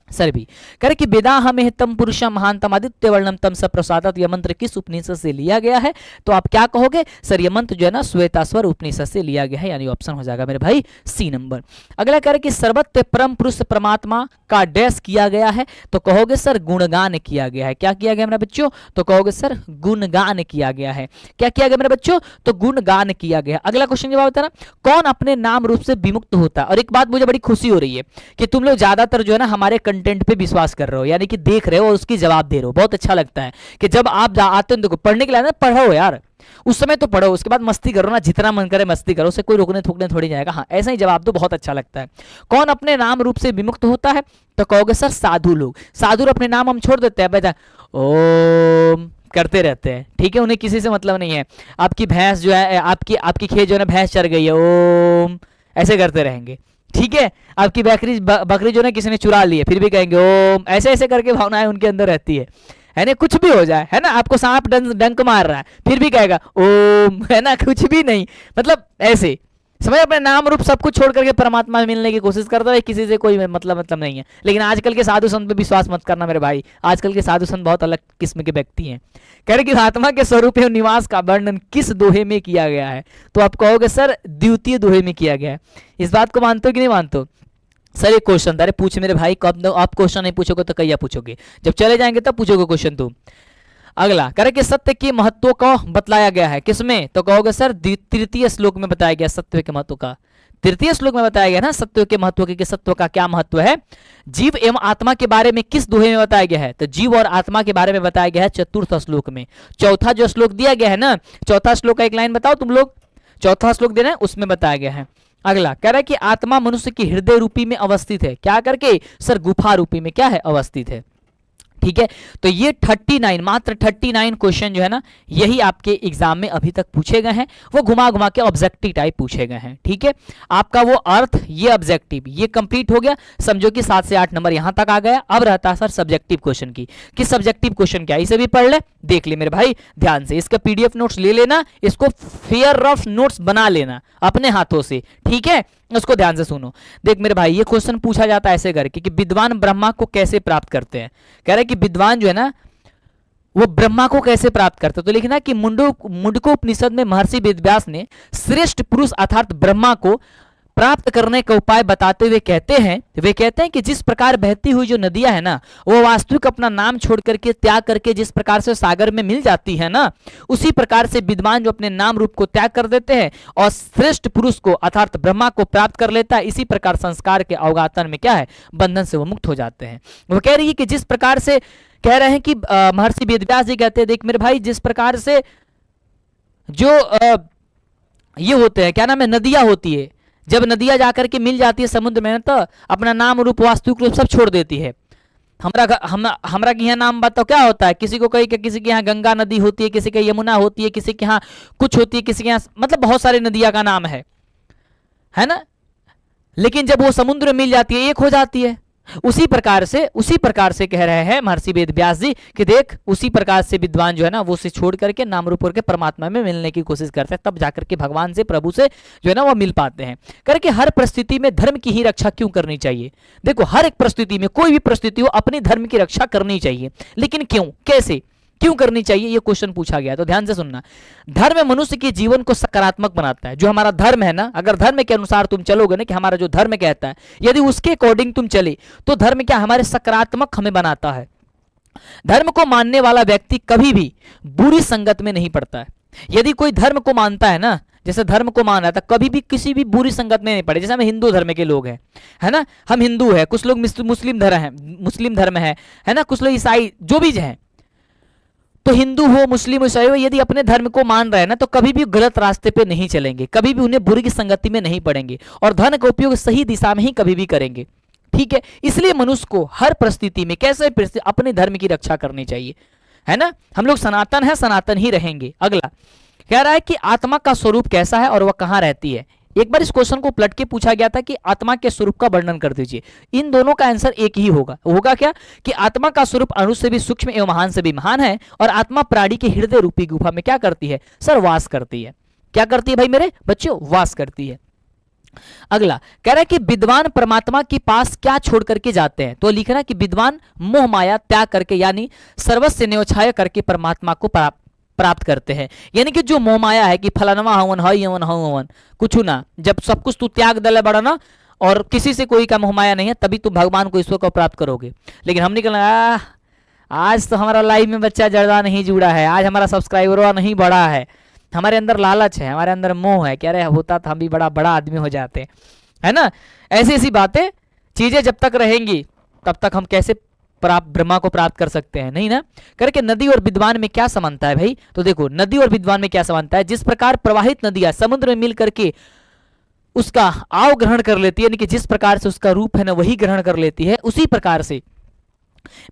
S1: सर भी। कह रहे कि वेदाहमें तम पुरुषम महानतम आदित्य वर्णम तम स प्रसादत, यह मंत्र किस उपनिषद से लिया गया है? तो आप क्या कहोगे सर, यह मंत्र जो है ना श्वेताश्वर उपनिषद से लिया गया है, यानी ऑप्शन हो जाएगा मेरे भाई सी नंबर। अगला कह रहे कि सर्वत्र परम पुरुष परमात्मा का डैश किया गया है, तो कहोगे सर गुणगान किया गया है। क्या किया गया मेरे बच्चों? तो कहोगे सर गुणगान किया गया है। क्या किया गया मेरे बच्चों? तो गुणगान किया गया। अगला क्वेश्चन जवाब बताना, कौन अपने नाम रूप से विमुक्त होता है? और एक बात मुझे बड़ी खुशी हो रही है कि तुम लोग ज्यादातर जो है ना हमारे कंटेंट पे विश्वास कर रहे हो, यानी कि देख रहे हो और उसकी जवाब दे रहे हो। बहुत अच्छा लगता है कि जब आप आते हो, देखो पढ़ने के लिए ना, पढ़ो यार, उस समय तो पढ़ो, उसके बाद मस्ती करो ना, जितना मन करे मस्ती करो, उसे कोई रोकने थोकने थोड़ी जाएगा। हाँ, ऐसा ही जवाब दो, बहुत अच्छा लगता है। कौन अपने नाम रूप से विमुक्त होता है? तो कहोगे सर साधु लोग। साधु अपने नाम हम छोड़ देते हैं, बेटा ओम करते रहते हैं, ठीक है, उन्हें किसी से मतलब नहीं है। आपकी भैंस जो है, आपकी खेत जो है ना भैंस चर गई है, ओम ऐसे करते रहेंगे, ठीक है। आपकी बकरी जो ना किसी ने चुरा ली है, फिर भी कहेंगे ओम, ऐसे ऐसे करके भावनाएं उनके अंदर रहती है ना। कुछ भी हो जाए, है ना, आपको सांप डंक मार रहा है, फिर भी कहेगा ओम, है ना, कुछ भी नहीं, मतलब ऐसे समझ। अपने नाम रूप सब कुछ छोड़ करके परमात्मा में मिलने की कोशिश करता है, किसी से कोई मतलब नहीं है। लेकिन आजकल के साधु संत पे विश्वास मत करना मेरे भाई, आजकल के साधु संत बहुत अलग किस्म के व्यक्ति हैं। कह रहे कि आत्मा के स्वरूप एवं निवास का वर्णन किस दोहे में किया गया है? तो आप कहोगे सर द्वितीय दोहे में किया गया है। इस बात को मानते हो कि नहीं मानते हो? सर एक क्वेश्चन था, अरे पूछ मेरे भाई, कब आप क्वेश्चन नहीं पूछोगे तो क्या पूछोगे? जब चले जाएंगे तब पूछोगे क्वेश्चन तुम। अगला कह रहे कि सत्य के महत्व को बतलाया गया है किसमें? तो कहोगे सर तृतीय श्लोक में बताया गया सत्य के महत्व का। तृतीय श्लोक में बताया गया ना सत्य के महत्व के, कि सत्य का क्या महत्व है। जीव एवं आत्मा के बारे में किस दोहे में बताया गया है? तो जीव और आत्मा के बारे में बताया गया है चतुर्थ श्लोक में। चौथा जो श्लोक दिया गया है ना, चौथा श्लोक का एक लाइन बताओ तुम लोग, चौथा श्लोक देना है, उसमें बताया गया है। अगला कह रहा है कि आत्मा मनुष्य की हृदय रूपी में अवस्थित है, क्या करके सर? गुफा रूपी में क्या है? अवस्थित है, ठीक है। तो ये 39 मात्र 39 क्वेश्चन जो है ना, यही आपके एग्जाम में अभी तक पूछे गए हैं। वो घुमा घुमा के ऑब्जेक्टिव टाइप पूछे गए हैं, ठीक है। आपका वो अर्थ, ये ऑब्जेक्टिव, ये कंप्लीट हो गया। समझो कि 7 से 8 नंबर यहां तक आ गया। अब रहता है सर सब्जेक्टिव क्वेश्चन की, कि सब्जेक्टिव क्वेश्चन क्या है, इसे भी पढ़ ले, देख ले मेरे भाई ध्यान से। इसका पीडीएफ नोट्स ले लेना, इसको फेयर रफ नोट्स बना लेना अपने हाथों से, ठीक है। उसको ध्यान से सुनो। देख मेरे भाई, ये क्वेश्चन पूछा जाता है ऐसे करके कि विद्वान ब्रह्मा को कैसे प्राप्त करते हैं। कह रहे कि विद्वान जो है ना वो ब्रह्मा को कैसे प्राप्त करते हैं। तो लिखना कि मुंडको उपनिषद में महर्षि वेदव्यास ने श्रेष्ठ पुरुष अर्थात ब्रह्मा को प्राप्त करने का उपाय बताते हुए कहते हैं कि जिस प्रकार बहती हुई जो नदियां है ना, वो वास्तविक अपना नाम छोड़ करके त्याग करके जिस प्रकार से सागर में मिल जाती है ना, उसी प्रकार से विद्वान जो अपने नाम रूप को त्याग कर देते हैं और श्रेष्ठ पुरुष को अर्थात ब्रह्मा को प्राप्त कर लेता है, इसी प्रकार संस्कार के अवगातन में क्या है, बंधन से वो मुक्त हो जाते हैं। वो कह रही है कि जिस प्रकार से कह रहे हैं कि महर्षि वेदव्यास जी कहते हैं, देख मेरे भाई, जिस प्रकार से जो ये होते हैं, क्या नाम है, नदियां होती है, जब नदियां जाकर के मिल जाती है समुद्र में, तो अपना नाम रूप वास्तविक रूप सब छोड़ देती है। हमरा के यहाँ नाम बताओ क्या होता है? किसी को किसी के यहाँ गंगा नदी होती है, किसी के यमुना होती है, किसी के यहाँ कुछ होती है, किसी के यहाँ मतलब बहुत सारी नदियां का नाम है ना। लेकिन जब वो समुद्र में मिल जाती है, एक हो जाती है। उसी प्रकार से कह रहे हैं महर्षि वेदव्यास जी कि देख उसी प्रकार से विद्वान जो है ना वो उसे छोड़ करके नाम रूप करके परमात्मा में मिलने की कोशिश करते हैं, तब जाकर के भगवान से, प्रभु से जो है ना वो मिल पाते हैं। करके हर परिस्थिति में धर्म की ही रक्षा क्यों करनी चाहिए? देखो हर एक परिस्थिति में, कोई भी परिस्थिति हो, अपनी धर्म की रक्षा करनी चाहिए। लेकिन क्यों, कैसे, क्यों करनी चाहिए, ये क्वेश्चन पूछा गया। तो ध्यान से सुनना। धर्म मनुष्य के जीवन को सकारात्मक बनाता है। जो हमारा धर्म है ना, अगर धर्म के अनुसार तुम चलोगे ना, कि हमारा जो धर्म कहता है, यदि उसके अकॉर्डिंग तुम चले तो धर्म क्या हमारे सकारात्मक हमें बनाता है। धर्म को मानने वाला व्यक्ति कभी भी बुरी संगत में नहीं पड़ता है। यदि कोई धर्म को मानता है ना, जैसे धर्म को मान रहा था, कभी भी किसी भी बुरी संगत में नहीं पड़े। जैसे हम हिंदू धर्म के लोग हैं, है ना, हम हिंदू है, कुछ लोग मुस्लिम धर्म है ना, कुछ लोग ईसाई, जो भी हैं, तो हिंदू हो, मुस्लिम हो, ईसाई हो, यदि अपने धर्म को मान रहे हैं ना, तो कभी भी गलत रास्ते पे नहीं चलेंगे, कभी भी उन्हें बुरी की संगति में नहीं पड़ेंगे और धन का उपयोग सही दिशा में ही कभी भी करेंगे, ठीक है। इसलिए मनुष्य को हर परिस्थिति में कैसे अपने धर्म की रक्षा करनी चाहिए, है ना। हम लोग सनातन है, सनातन ही रहेंगे। अगला कह रहा है कि आत्मा का स्वरूप कैसा है और वह कहाँ रहती है। एक बार इस क्वेश्चन को पलट के पूछा गया था कि आत्मा के स्वरूप का वर्णन कर दीजिए। इन दोनों का आंसर एक ही होगा। होगा क्या कि आत्मा का स्वरूप अणु से भी सूक्ष्म एवं महान से भी महान है, और आत्मा प्राणी के हृदय रूपी गुफा में क्या करती है सर? वास करती है। क्या करती है भाई मेरे बच्चों? वास करती है। अगला कह रहा है कि विद्वान परमात्मा के पास क्या छोड़ करके जाते हैं? तो लिखना कि विद्वान मोह माया त्याग करके यानी सर्वस्व न्योछाय करके परमात्मा को प्राप्त करते हैं। यानी कि जो मोह माया है कि फलानवा हवन हवन हवन कुछ ना, जब सब कुछ तू त्याग दले बड़ा ना और किसी से कोई का मोह माया नहीं है, तभी तुम भगवान को ईश्वर को प्राप्त करोगे। लेकिन हमने कहा आज तो हमारा लाइव में बच्चा जर्दा नहीं जुड़ा है, आज हमारा सब्सक्राइबर नहीं बढ़ा है, हमारे अंदर लालच है, हमारे अंदर मोह है, कह रहे होता तो हम भी बड़ा बड़ा आदमी हो जाते, है ना। ऐसी ऐसी बातें चीजें जब तक रहेंगी तब तक हम कैसे ब्रह्मा को प्राप्त कर सकते हैं? नहीं ना। करके नदी और विद्वान में क्या समानता है भाई? तो देखो नदी और विद्वान में क्या समानता है। जिस प्रकार प्रवाहित नदियां समुद्र में मिल करके उसका आव ग्रहण कर लेती है, यानी कि जिस प्रकार से उसका रूप है ना वही ग्रहण कर लेती है, उसी प्रकार से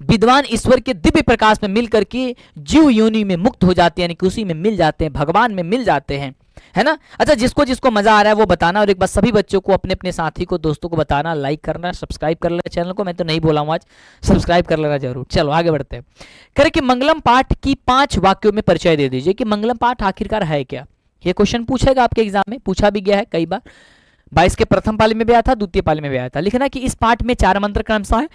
S1: विद्वान ईश्वर के दिव्य प्रकाश में मिल करके जीव योनि में मुक्त हो जाते हैं, यानी कि उसी में मिल जाते हैं, भगवान में मिल जाते हैं, है ना। अच्छा, जिसको जिसको मजा आ रहा है वो बताना, और एक बार सभी बच्चों को अपने अपने साथी को दोस्तों को बताना, लाइक करना, सब्सक्राइब कर लेना चैनल को। मैं तो नहीं बोला हूं आज, सब्सक्राइब कर लेना जरूर। चलो आगे बढ़ते हैं। करें कि मंगलम पाठ की 5 वाक्यों में परिचय दे दीजिए कि मंगलम पाठ आखिरकार है क्या। ये क्वेश्चन पूछेगा आपके एग्जाम में, पूछा भी गया है कई बार। 22 के प्रथम पाली में भी आया था, द्वितीय पाली में भी आया था। लिखना कि इस पाठ में 4 मंत्र क्रमशः है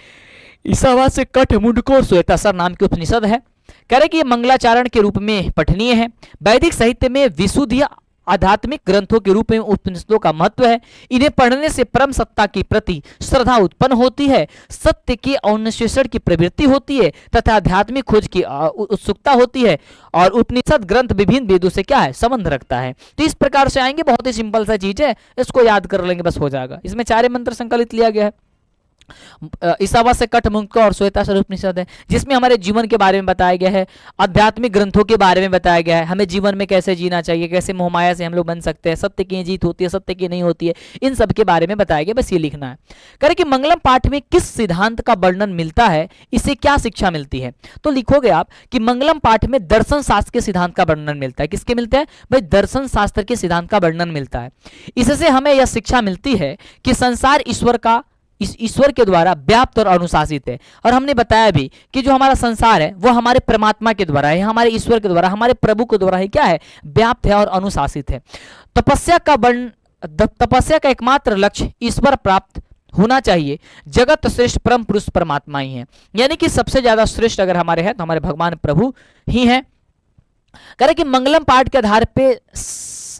S1: ईशावास से कठ मुंडको और श्वेतासर नाम के उपनिषद है। कह रहे कि ये मंगलाचरण के रूप में पठनीय है। वैदिक साहित्य में विशुद्ध आध्यात्मिक ग्रंथों के रूप में उपनिषदों का महत्व है। इन्हें पढ़ने से परम सत्ता की प्रति श्रद्धा उत्पन्न होती है, सत्य के अन्वेषण की प्रवृत्ति होती है तथा आध्यात्मिक खोज की उत्सुकता होती है, और उपनिषद ग्रंथ विभिन्न वेदों से क्या है संबंध रखता है। तो इस प्रकार से आएंगे, बहुत ही सिंपल सा चीज है, इसको याद कर लेंगे बस हो जाएगा। इसमें 4 मंत्र संकलित लिया गया है। ईशावास से कठ मुंडको और श्वेतासर उपनिषद है, जिसमें हमारे जीवन के बारे में बताया गया है, आध्यात्मिक ग्रंथों के बारे में बताया गया है, हमें जीवन में कैसे जीना चाहिए, कैसे मोहमाया से हम लोग बन सकते हैं, सत्य की जीत होती है, सत्य की नहीं होती है, इन सब के बारे में बताया गया। बस ये लिखना है। करें कि मंगलम पाठ में किस सिद्धांत का वर्णन मिलता है, इससे क्या शिक्षा मिलती है। तो लिखोगे आप कि मंगलम पाठ में दर्शन शास्त्र के सिद्धांत का वर्णन मिलता है। किसके मिलता है भाई? दर्शन शास्त्र के सिद्धांत का वर्णन मिलता है। इससे हमें यह शिक्षा मिलती है कि संसार ईश्वर के द्वारा व्याप्त और अनुशासित है। और हमने बताया भी कि जो हमारा संसार है वो हमारे परमात्मा के द्वारा है, हमारे ईश्वर के द्वारा, हमारे प्रभु के द्वारा ही क्या है? व्याप्त है और अनुशासित है। तपस्या का एकमात्र लक्ष्य ईश्वर प्राप्त होना चाहिए। जगत श्रेष्ठ परम पुरुष परमात्मा ही है, यानी कि सबसे ज्यादा श्रेष्ठ अगर हमारे हैं तो हमारे भगवान प्रभु ही हैं। करें कि मंगलम पाठ के आधार पे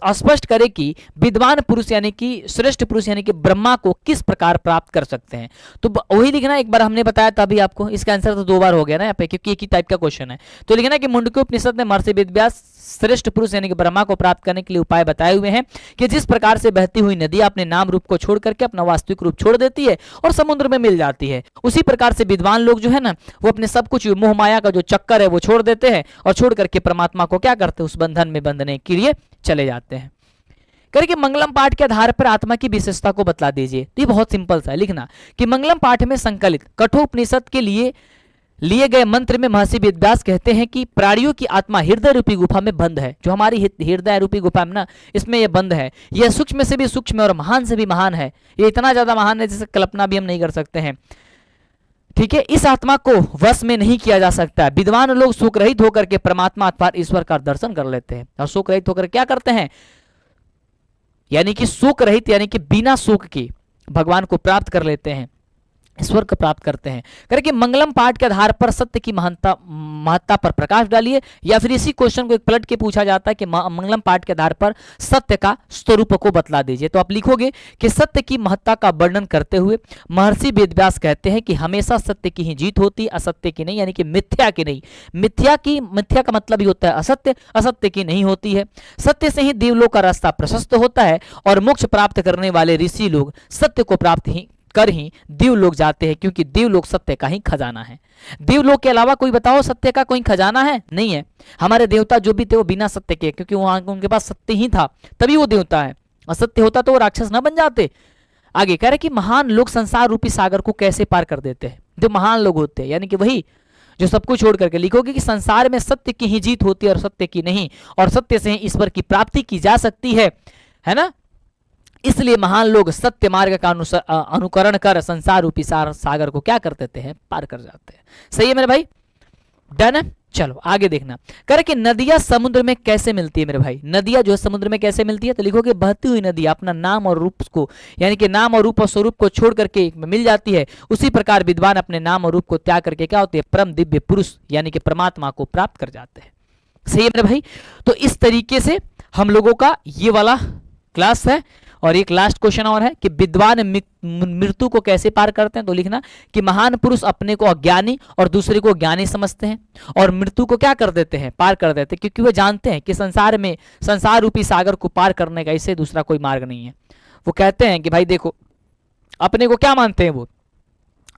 S1: स्पष्ट करे कि विद्वान पुरुष यानी कि श्रेष्ठ पुरुष यानी कि ब्रह्मा को किस प्रकार प्राप्त कर सकते हैं। तो वही लिखना, एक बार हमने बताया था अभी आपको, इसका आंसर तो 2 बार हो गया ना यहाँ पे, क्योंकि एक ही टाइप का क्वेश्चन है। तो लिखना कि मुंडको उपनिषद में महर्षि वेदव्यास श्रेष्ठ पुरुष यानी कि ब्रह्मा को प्राप्त करने के लिए उपाय बताए हुए हैं कि जिस प्रकार से बहती हुई नदी अपने नाम रूप को छोड़ करके अपना वास्तविक रूप छोड़ देती है और समुद्र में मिल जाती है, उसी प्रकार से विद्वान लोग जो है ना वो अपने सब कुछ मोह माया का जो चक्कर है वो छोड़ देते हैं और छोड़ करके परमात्मा को क्या करते हैं? उस बंधन में बंधने के लिए चले जाते हैं। करके मंगलम पाठ के आधार पर आत्मा की विशेषता को बतला दीजिए। तो ये बहुत सिंपल सा है, लिखना कि मंगलम पाठ में संकलित कठोपनिषद के लिए गए मंत्र में महर्षि वेदव्यास कहते हैं कि प्राणियों की आत्मा हृदय रूपी गुफा में बंद है। जो हमारी हृदय रूपी गुफा में ना, इसमें यह बंद है। यह सूक्ष्म से भी सूक्ष्म और महान से भी महान है। ये इतना ज्यादा महान है जिसे कल्पना भी हम नहीं कर सकते हैं। ठीक है, इस आत्मा को वश में नहीं किया जा सकता। विद्वान लोग शोक रहित होकर के परमात्मा अर्थात ईश्वर का दर्शन कर लेते हैं। और शोक रहित होकर क्या करते हैं? यानी कि शोक रहित यानी कि बिना शोक के भगवान को प्राप्त कर लेते हैं, ईश्वर को प्राप्त करते हैं। करके मंगलम पाठ के आधार पर सत्य की महत्ता पर प्रकाश डालिए, या फिर इसी क्वेश्चन को एक पलट के पूछा जाता है कि मंगलम पाठ के आधार पर सत्य का स्वरूप को बतला दीजिए। तो आप लिखोगे कि सत्य की महत्ता का वर्णन करते हुए महर्षि वेदव्यास कहते हैं कि हमेशा सत्य की ही जीत होती, असत्य की नहीं, यानी कि मिथ्या की नहीं। मिथ्या का मतलब ही होता है असत्य, असत्य की नहीं होती है। सत्य से ही देवलोक का रास्ता प्रशस्त होता है और मोक्ष प्राप्त करने वाले ऋषि लोग सत्य को प्राप्त कर ही देवलोक जाते हैं, क्योंकि देवलोक सत्य का ही खजाना है। देवलोक के अलावा कोई बताओ सत्य का कोई खजाना है? नहीं है। हमारे देवता जो भी थे वो बिना सत्य के, क्योंकि वहां उनके पास सत्य ही था तभी वो देवता है। असत्य होता तो वो राक्षस ना बन जाते। आगे कह रहे कि महान लोग संसार रूपी सागर को कैसे पार कर देते हैं। जो महान लोग होते हैं यानी कि वही जो सब कुछ छोड़ करके, लिखोगे कि संसार में सत्य की ही जीत होती है और सत्य की नहीं, और सत्य से ही ईश्वर की प्राप्ति की जा सकती है ना। इसलिए महान लोग सत्य मार्ग का अनुकरण कर संसार रूपी सागर को क्या कर देते हैं, पार कर जाते हैं। सही है मेरे भाई, डन है। चलो आगे देखना, कर कि नदियां समुद्र में कैसे मिलती है मेरे भाई, नदियां जो है समुद्र में कैसे मिलती है, तो लिखोगे बहती हुई नदी अपना नाम और रूप को, यानी कि नाम और रूप और स्वरूप को छोड़ करके मिल जाती है। उसी प्रकार विद्वान अपने नाम और रूप को त्याग करके क्या होते हैं, परम दिव्य पुरुष यानी कि परमात्मा को प्राप्त कर जाते हैं। सही है मेरे भाई। तो इस तरीके से हम लोगों का ये वाला क्लास है। और एक लास्ट क्वेश्चन और है कि विद्वान मृत्यु को कैसे पार करते हैं, तो लिखना कि महान पुरुष अपने को अज्ञानी और दूसरे को ज्ञानी समझते हैं और मृत्यु को क्या कर देते हैं, पार कर देते हैं, क्योंकि वे जानते हैं कि संसार में संसार रूपी सागर को पार करने का इससे दूसरा कोई मार्ग नहीं है। वो कहते हैं कि भाई देखो, अपने को क्या मानते हैं, वो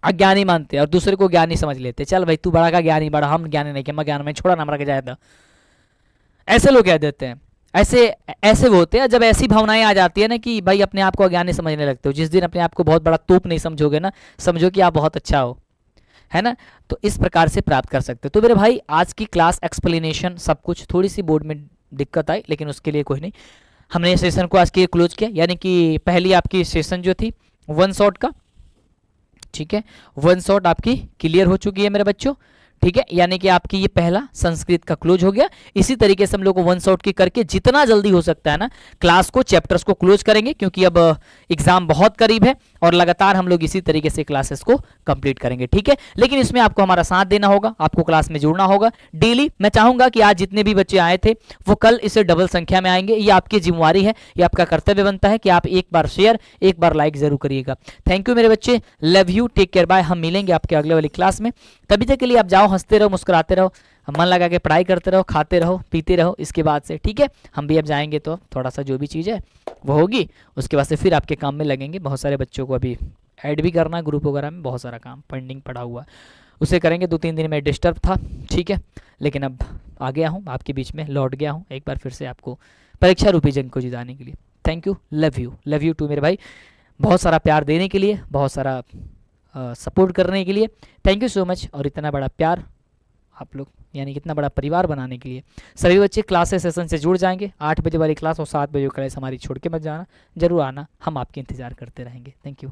S1: अज्ञानी मानते हैं और दूसरे को ज्ञानी समझ लेते हैं। चल भाई तू बड़ा का ज्ञानी बड़ा, हम ज्ञानी नहीं, कि मैं ज्ञान में छोड़ा नंबर के जाए, ऐसे लोग कह देते हैं। ऐसे वो होते हैं जब ऐसी भावनाएं आ जाती है ना कि भाई अपने आप को अज्ञानी समझने लगते हो। जिस दिन अपने आप को बहुत बड़ा तोप नहीं समझोगे ना, समझो कि आप बहुत अच्छा हो, है ना। तो इस प्रकार से प्राप्त कर सकते हो। तो मेरे भाई आज की क्लास एक्सप्लेनेशन सब कुछ, थोड़ी सी बोर्ड में दिक्कत आई लेकिन उसके लिए कोई नहीं, हमने सेशन को आज के क्लोज किया। यानी कि पहली आपकी सेशन जो थी 1 शॉट का, ठीक है, 1 शॉट आपकी क्लियर हो चुकी है मेरे बच्चों, ठीक है। यानी कि आपकी ये पहला संस्कृत का क्लोज हो गया। इसी तरीके से हम लोग को 1 शॉट की करके जितना जल्दी हो सकता है ना क्लास को, चैप्टर्स को क्लोज करेंगे, क्योंकि अब एग्जाम बहुत करीब है और लगातार हम लोग इसी तरीके से क्लासेस को कंप्लीट करेंगे, ठीक है। लेकिन इसमें आपको हमारा साथ देना होगा, आपको क्लास में जुड़ना होगा डेली। मैं चाहूंगा कि आज जितने भी बच्चे आए थे वो कल इससे डबल संख्या में आएंगे। ये आपकी जिम्मेवारी है, ये आपका कर्तव्य बनता है कि आप एक बार शेयर, एक बार लाइक जरूर करिएगा। थैंक यू मेरे बच्चे, love you, take care, bye. हम मिलेंगे आपके अगले वाली क्लास में। तभी तक के लिए आप जाओ, हंसते रहो, मुस्कुराते रहो, मन लगा के पढ़ाई करते रहो, खाते रहो, पीते रहो। इसके बाद से ठीक है, हम भी अब जाएंगे तो थोड़ा सा जो भी चीज़ है वो होगी, उसके बाद से फिर आपके काम में लगेंगे। बहुत सारे बच्चों को अभी ऐड भी करना है ग्रुप वगैरह में, बहुत सारा काम पेंडिंग पड़ा हुआ, उसे करेंगे। 2-3 दिन में डिस्टर्ब था, ठीक है, लेकिन अब आ गया हूँ आपके बीच में, लौट गया हूँ एक बार फिर से आपको परीक्षा रूपी जंग को जिताने के लिए। Thank you, love you too मेरे भाई। बहुत सारा प्यार देने के लिए, बहुत सारा सपोर्ट करने के लिए थैंक यू सो मच। और इतना बड़ा प्यार आप लोग, यानी कितना बड़ा परिवार बनाने के लिए सभी बच्चे क्लासेस सेशन से जुड़ जाएंगे। 8 बजे वाली क्लास और 7 बजे क्लास हमारी छोड़ के मत जाना, जरूर आना, हम आपके इंतज़ार करते रहेंगे। Thank you.